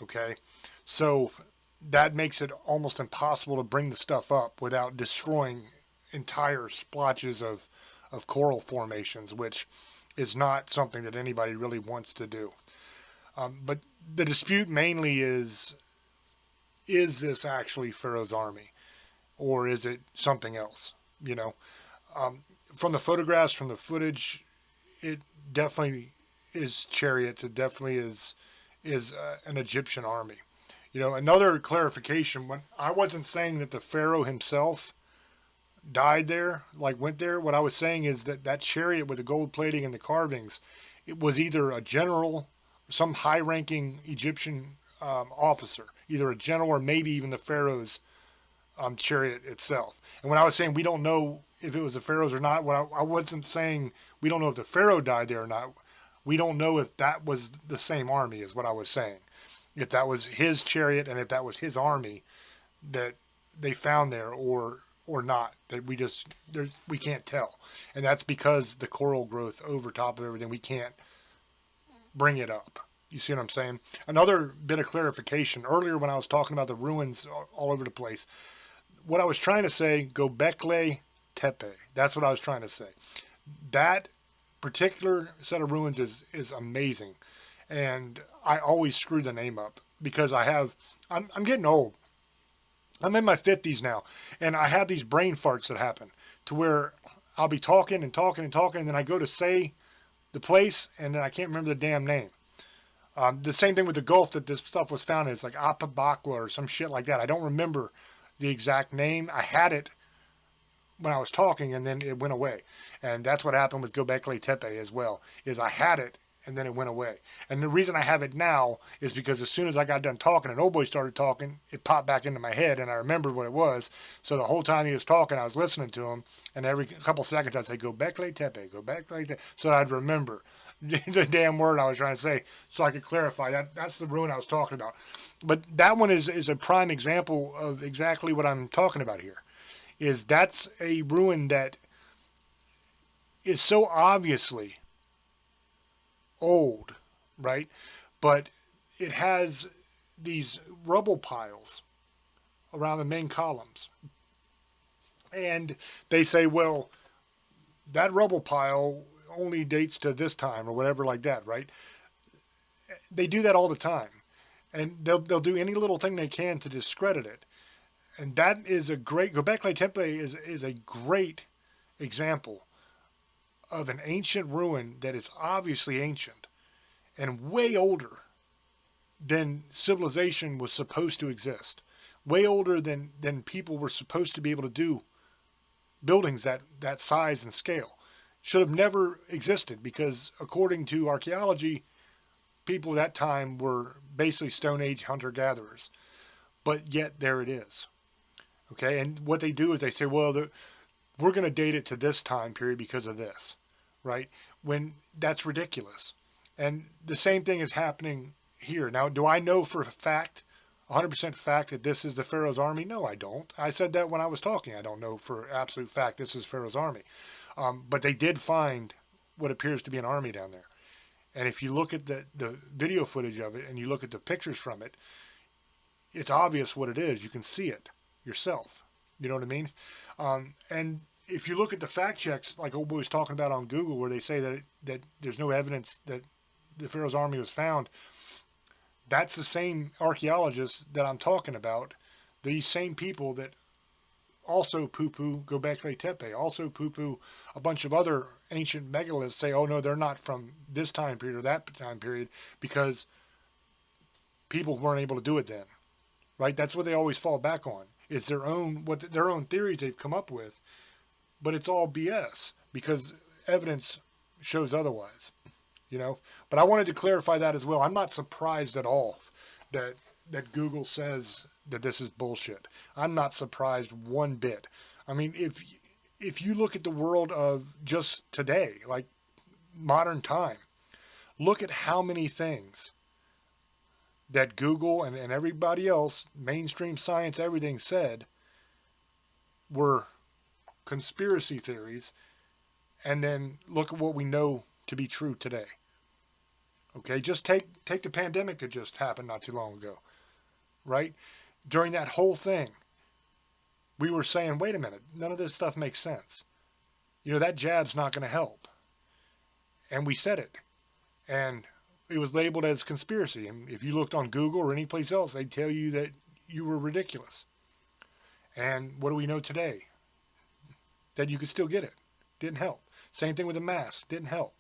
Okay, so that makes it almost impossible to bring the stuff up without destroying entire splotches of coral formations, which is not something that anybody really wants to do. But the dispute mainly is this actually Pharaoh's army, or is it something else? From the photographs, from the footage, it definitely is chariots. It definitely is an Egyptian army. Another clarification, when I wasn't saying that the Pharaoh himself died there, like went there. What I was saying is that chariot with the gold plating and the carvings, it was either a general, some high-ranking Egyptian officer, either a general or maybe even the Pharaoh's chariot itself. And when I was saying we don't know if it was the Pharaoh's or not, I wasn't saying we don't know if the Pharaoh died there or not. We don't know if that was the same army, is what I was saying. If that was his chariot and if that was his army that they found there or not, that we can't tell. And that's because the coral growth over top of everything, we can't bring it up. You see what I'm saying? Another bit of clarification. Earlier when I was talking about the ruins all over the place, what I was trying to say, Göbekli Tepe. That's what I was trying to say. That particular set of ruins is amazing. And I always screw the name up because I'm getting old. I'm in my 50s now, and I have these brain farts that happen to where I'll be talking and talking and talking, and then I go to say the place, and then I can't remember the damn name. The same thing with the Gulf that this stuff was found in. It's like Apabakwa or some shit like that. I don't remember the exact name. I had it when I was talking, and then it went away. And that's what happened with Göbekli Tepe as well, is I had it, and then it went away. And the reason I have it now is because as soon as I got done talking and Old Boy started talking, it popped back into my head, and I remembered what it was. So the whole time he was talking, I was listening to him, and every couple seconds I'd say, Göbekli Tepe, Göbekli Tepe, so I'd remember the damn word I was trying to say, so I could clarify that. That's the ruin I was talking about. But that one is a prime example of exactly what I'm talking about here. Is that's a ruin that is so obviously old, right? But it has these rubble piles around the main columns. And they say, well, that rubble pile only dates to this time or whatever like that, right? They do that all the time. And they'll do any little thing they can to discredit it. And that is a great, Göbekli Tepe is a great example of an ancient ruin that is obviously ancient and way older than civilization was supposed to exist. Way older than people were supposed to be able to do buildings that size and scale. Should have never existed because according to archaeology, people at that time were basically Stone Age hunter-gatherers. But yet there it is. Okay, and what they do is they say, well, we're going to date it to this time period because of this, right? When that's ridiculous. And the same thing is happening here. Now, do I know for a fact, 100% fact, that this is the Pharaoh's army? No, I don't. I said that when I was talking. I don't know for absolute fact this is Pharaoh's army. But they did find what appears to be an army down there. And if you look at the video footage of it and you look at the pictures from it, it's obvious what it is. You can see it yourself. You know what I mean? And if you look at the fact checks, like Old Boy was talking about on Google, where they say that there's no evidence that the Pharaoh's army was found, that's the same archaeologists that I'm talking about. These same people that also poo-poo Göbekli Tepe, also poo-poo a bunch of other ancient megaliths, say, oh no, they're not from this time period or that time period because people weren't able to do it then. Right? That's what they always fall back on. It's their own theories they've come up with, but it's all BS because evidence shows otherwise, you know. But I wanted to clarify that as well. I'm not surprised at all that Google says that this is bullshit. I'm not surprised one bit. I mean, if you look at the world of just today, like modern time, look at how many things that Google and everybody else, mainstream science, everything said were conspiracy theories, and then look at what we know to be true today. Okay, just take the pandemic that just happened not too long ago, right? During that whole thing, we were saying, wait a minute, none of this stuff makes sense. You know, that jab's not going to help. And we said it. And it was labeled as conspiracy. And if you looked on Google or any place else, they'd tell you that you were ridiculous. And what do we know today? That you could still get it. Didn't help. Same thing with the mask. Didn't help.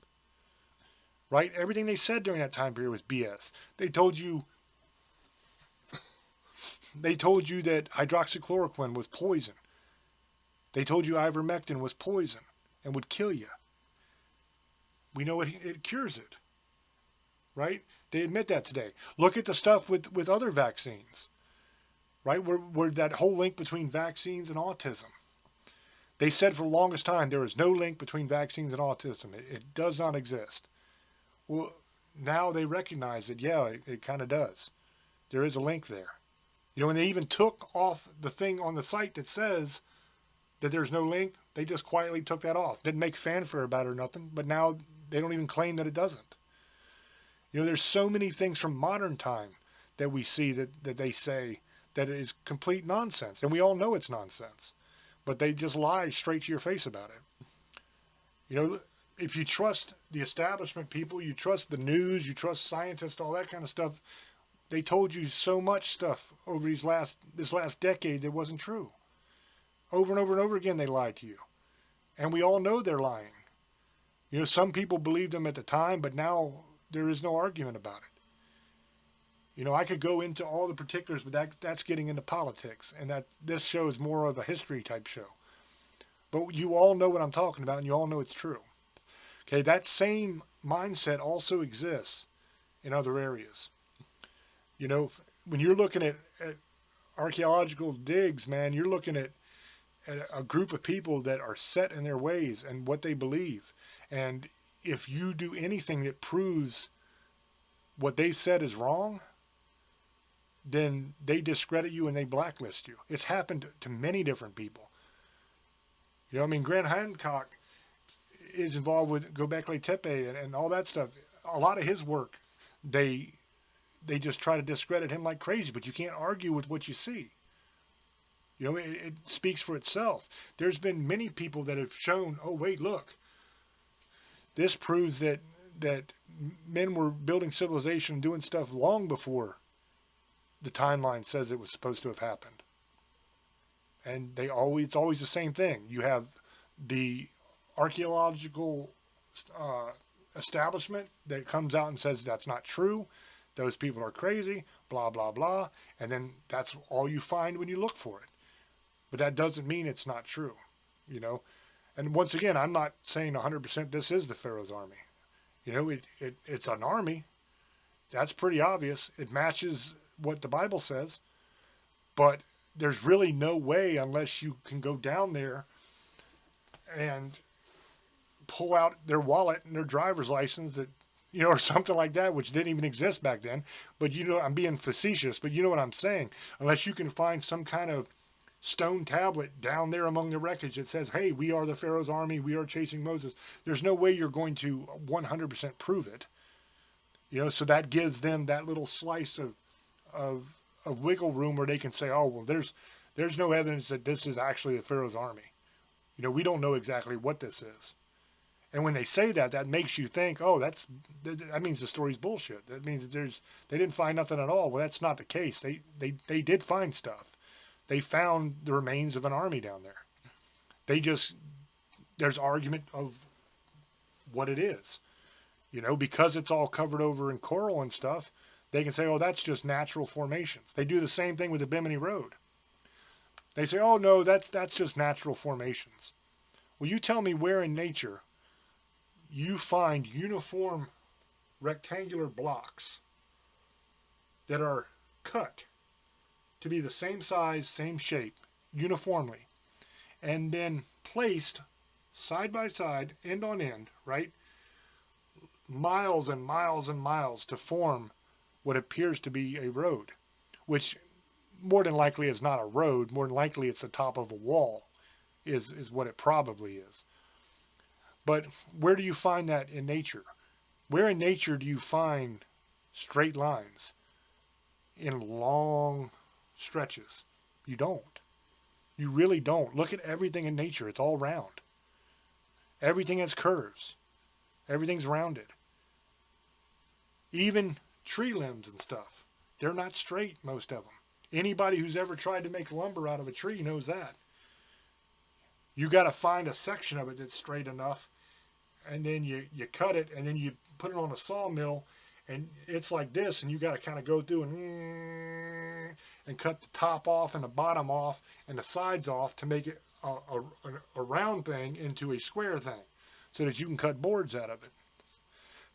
Right? Everything they said during that time period was BS. They told you that hydroxychloroquine was poison. They told you ivermectin was poison and would kill you. We know it cures it. Right? They admit that today. Look at the stuff with other vaccines. Right? Where that whole link between vaccines and autism. They said for the longest time there is no link between vaccines and autism. It does not exist. Well, now they recognize that, yeah, it kind of does. There is a link there. You know, and they even took off the thing on the site that says that there's no link. They just quietly took that off. Didn't make fanfare about it or nothing, but now they don't even claim that it doesn't. You know, there's so many things from modern time that we see that they say that it is complete nonsense. And we all know it's nonsense. But they just lie straight to your face about it. You know, if you trust the establishment people, you trust the news, you trust scientists, all that kind of stuff, they told you so much stuff over this last decade that wasn't true. Over and over and over again, they lied to you. And we all know they're lying. You know, some people believed them at the time, but now there is no argument about it. You know, I could go into all the particulars, but that's getting into politics, and this show is more of a history type show. But you all know what I'm talking about, and you all know it's true. Okay, that same mindset also exists in other areas. You know, when you're looking at archaeological digs, man, you're looking at a group of people that are set in their ways and what they believe. And if you do anything that proves what they said is wrong, then they discredit you and they blacklist you. It's happened to many different people. You know, I mean, Grant Hancock is involved with Göbekli Tepe and all that stuff. A lot of his work, they just try to discredit him like crazy, but you can't argue with what you see. You know, it speaks for itself. There's been many people that have shown, oh, wait, look, this proves that men were building civilization and doing stuff long before the timeline says it was supposed to have happened. And it's always the same thing. You have the archaeological establishment that comes out and says that's not true. Those people are crazy, blah, blah, blah. And then that's all you find when you look for it. But that doesn't mean it's not true, you know. And once again, I'm not saying 100% this is the Pharaoh's army. You know, it's an army. That's pretty obvious. It matches what the Bible says. But there's really no way unless you can go down there and pull out their wallet and their driver's license that, you know, or something like that, which didn't even exist back then. But, you know, I'm being facetious, but you know what I'm saying. Unless you can find some kind of stone tablet down there among the wreckage that says, hey, we are the Pharaoh's army, we are chasing Moses. There's no way you're going to 100% prove it. You know, so that gives them that little slice of wiggle room where they can say, oh, well, there's no evidence that this is actually the Pharaoh's army. You know, we don't know exactly what this is. And when they say that, that makes you think, oh, that means the story's bullshit. That means they didn't find nothing at all. Well, that's not the case. They did find stuff. They found the remains of an army down there. There's argument of what it is. You know, because it's all covered over in coral and stuff, they can say, oh, that's just natural formations. They do the same thing with the Bimini Road. They say, oh, no, that's just natural formations. Well, you tell me where in nature you find uniform rectangular blocks that are cut to be the same size, same shape, uniformly, and then placed side by side, end on end, right? Miles and miles and miles to form what appears to be a road, which more than likely is not a road. More than likely it's the top of a wall is what it probably is. But where do you find that in nature? Where in nature do you find straight lines in long stretches? You don't. You really don't. Look at everything in nature. It's all round. Everything has curves. Everything's rounded. Even tree limbs and stuff. They're not straight, most of them. Anybody who's ever tried to make lumber out of a tree knows that. You got to find a section of it that's straight enough, and then you cut it, and then you put it on a sawmill, and it's like this, and you got to kind of go through and cut the top off and the bottom off and the sides off to make it a round thing into a square thing so that you can cut boards out of it.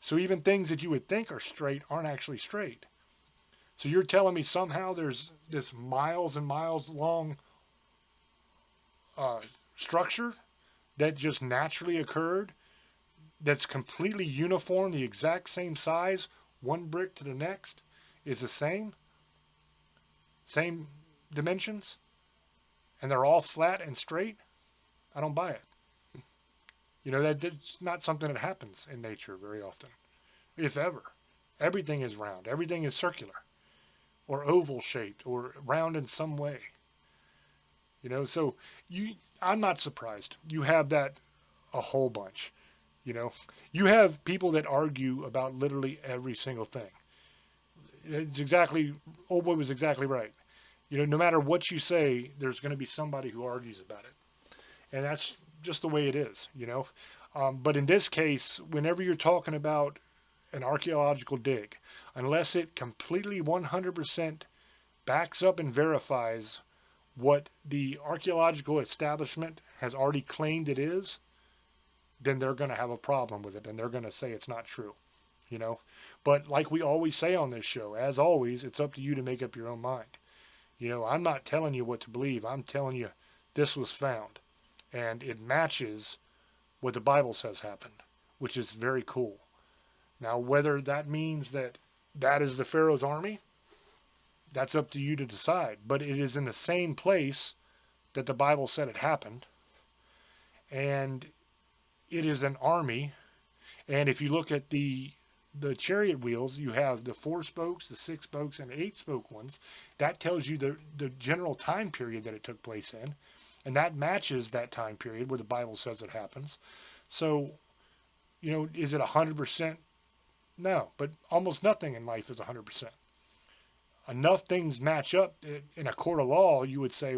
So even things that you would think are straight aren't actually straight. So you're telling me somehow there's this miles and miles long structure that just naturally occurred that's completely uniform, the exact same size, one brick to the next, is the same dimensions, and they're all flat and straight? I don't buy it. You know, that's not something that happens in nature very often, if ever. Everything is round. Everything is circular or oval shaped or round in some way. You know, so I'm not surprised. You have that a whole bunch. You know, you have people that argue about literally every single thing. Old boy was exactly right. You know, no matter what you say, there's going to be somebody who argues about it. And just the way it is, But in this case, whenever you're talking about an archaeological dig, unless it completely 100% backs up and verifies what the archaeological establishment has already claimed it is, then they're going to have a problem with it, and they're going to say it's not true, But like we always say on this show, as always, it's up to you to make up your own mind. I'm not telling you what to believe. I'm telling you this was found, and it matches what the Bible says happened, which is very cool. Now, whether that means that is the Pharaoh's army, that's up to you to decide. But it is in the same place that the Bible said it happened, and it is an army. And if you look at the chariot wheels, you have the 4 spokes, the 6 spokes, and 8 spoke ones. That tells you the general time period that it took place in. And that matches that time period where the Bible says it happens. So, is it 100%? No, but almost nothing in life is 100%. Enough things match up in a court of law, you would say,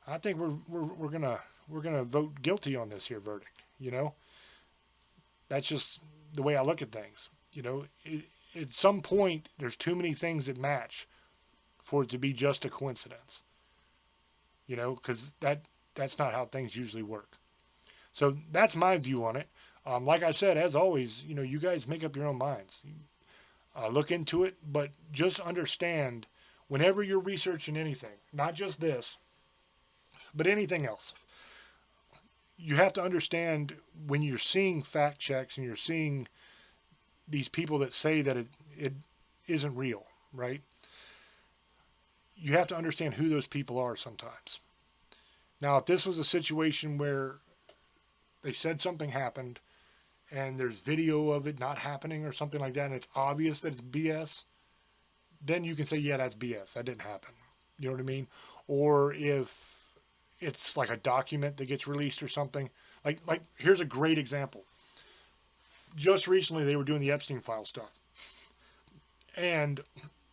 I think we're gonna vote guilty on this here verdict. That's just the way I look at things. At some point, there's too many things that match for it to be just a coincidence. Because that's not how things usually work. So that's my view on it. Like I said, as always, you guys make up your own minds. Look into it, but just understand whenever you're researching anything, not just this, but anything else, you have to understand when you're seeing fact checks and you're seeing these people that say that it isn't real, right? You have to understand who those people are sometimes. Now, if this was a situation where they said something happened and there's video of it not happening or something like that, and it's obvious that it's BS, then you can say, yeah, that's BS. That didn't happen. You know what I mean? Or if it's like a document that gets released or something. Like here's a great example. Just recently, they were doing the Epstein file stuff. And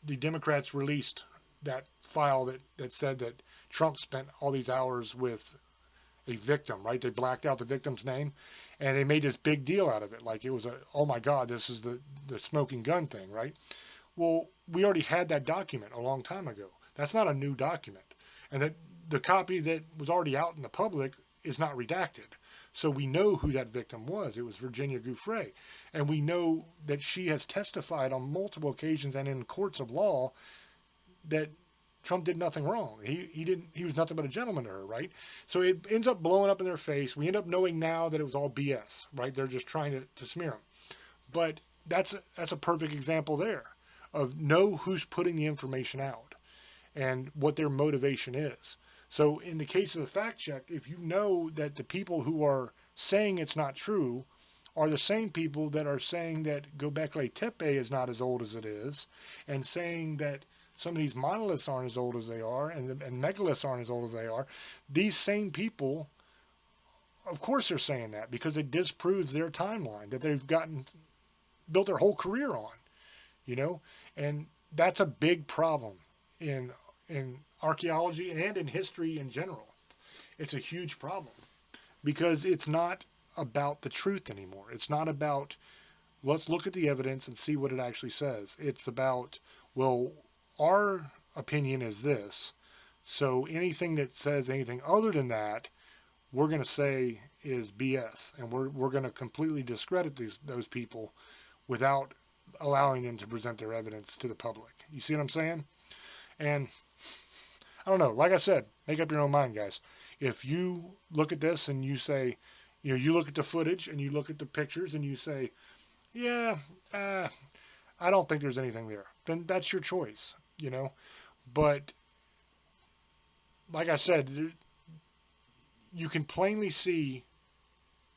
the Democrats released that file that said that Trump spent all these hours with a victim, right? They blacked out the victim's name, and they made this big deal out of it. Like it was oh my God, this is the smoking gun thing, right? Well, we already had that document a long time ago. That's not a new document. And that the copy that was already out in the public is not redacted. So we know who that victim was. It was Virginia Giuffre. And we know that she has testified on multiple occasions and in courts of law that Trump did nothing wrong. He was nothing but a gentleman to her, right? So it ends up blowing up in their face. We end up knowing now that it was all BS, right? They're just trying to smear him. But that's a perfect example there of know who's putting the information out and what their motivation is. So in the case of the fact check, if you know that the people who are saying it's not true are the same people that are saying that Göbekli Tepe is not as old as it is, and saying that some of these monoliths aren't as old as they are, and megaliths aren't as old as they are, these same people, of course they're saying that because it disproves their timeline that they've built their whole career on, and that's a big problem in archaeology and in history in general. It's a huge problem because it's not about the truth anymore. It's not about, let's look at the evidence and see what it actually says. It's about, well, our opinion is this, so anything that says anything other than that, we're going to say is BS, and we're going to completely discredit those people without allowing them to present their evidence to the public. You see what I'm saying? And I don't know. Like I said, make up your own mind, guys. If you look at this and you say, you look at the footage and you look at the pictures and you say, yeah, I don't think there's anything there, then that's your choice, But like I said, you can plainly see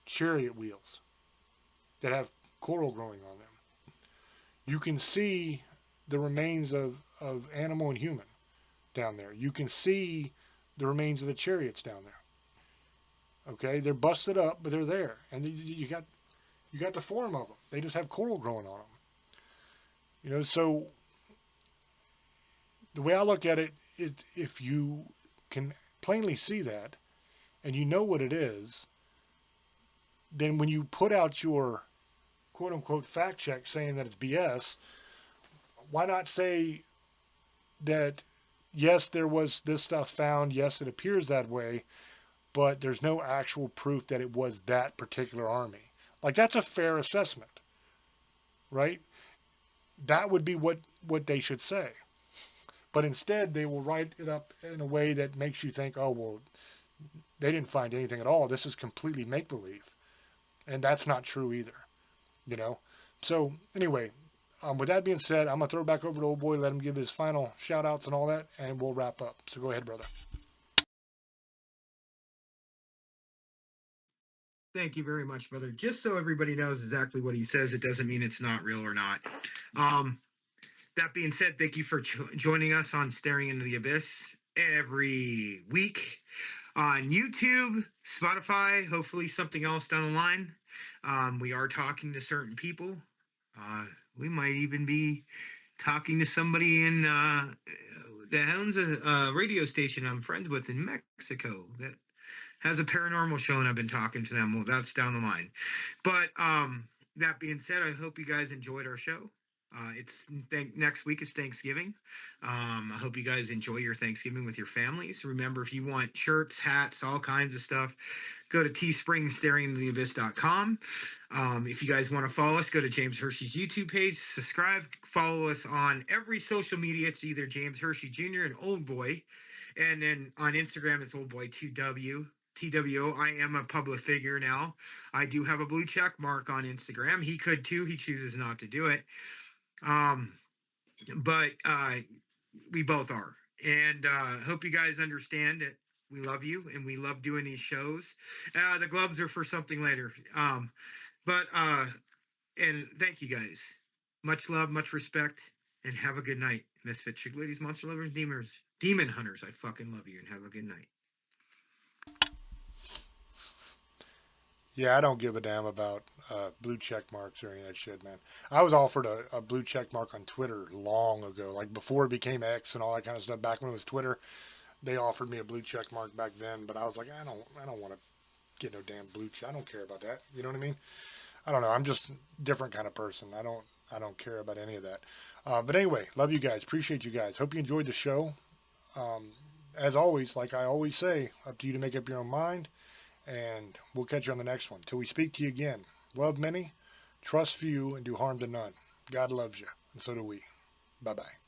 chariot wheels that have coral growing on them. You can see the remains of animal and human down there. You can see the remains of the chariots down there. Okay, they're busted up, but they're there, and you got the form of them. They just have coral growing on them. So the way I look at it is, if you can plainly see that, and you know what it is, then when you put out your quote unquote fact check saying that it's BS, why not say that yes, there was this stuff found, yes, it appears that way, but there's no actual proof that it was that particular army. Like, that's a fair assessment, right? That would be what they should say. But instead, they will write it up in a way that makes you think, oh, well, they didn't find anything at all. This is completely make-believe. And that's not true either, you know? So, anyway, with that being said, I'm going to throw it back over to old boy, let him give his final shout-outs and all that, and we'll wrap up. So go ahead, brother. Thank you very much, brother. Just so everybody knows exactly what he says, it doesn't mean it's not real or not. That being said, thank you for joining us on Staring into the Abyss every week on YouTube, Spotify, hopefully something else down the line. We are talking to certain people. We might even be talking to somebody in that owns a radio station I'm friends with in Mexico that has a paranormal show, and I've been talking to them. Well, that's down the line. But that being said, I hope you guys enjoyed our show. Next week is Thanksgiving. I hope you guys enjoy your Thanksgiving with your families. Remember, if you want shirts, hats, all kinds of stuff, go to teespringstaringintotheabyss.com. If you guys want to follow us, go to James Hershey's YouTube page, subscribe, follow us on every social media. It's either James Hershey Jr. and Old Boy. And then on Instagram, it's Old Boy 2W. TWO. I am a public figure now. I do have a blue check mark on Instagram. He could too. He chooses not to do it. But we both are. And hope you guys understand that we love you and we love doing these shows. The gloves are for something later. And thank you guys. Much love, much respect, and have a good night. Misfit chick ladies, monster lovers, demon hunters. I fucking love you and have a good night. Yeah, I don't give a damn about blue check marks or any of that shit, man. I was offered a blue check mark on Twitter long ago, like before it became X and all that kind of stuff. Back when it was Twitter, they offered me a blue check mark back then, but I was like, I don't want to get no damn blue check. I don't care about that. You know what I mean? I don't know. I'm just a different kind of person. I don't care about any of that. But anyway, love you guys. Appreciate you guys. Hope you enjoyed the show. As always, like I always say, up to you to make up your own mind. And we'll catch you on the next one. Till we speak to you again. Love many, trust few, and do harm to none. God loves you, and so do we. Bye-bye.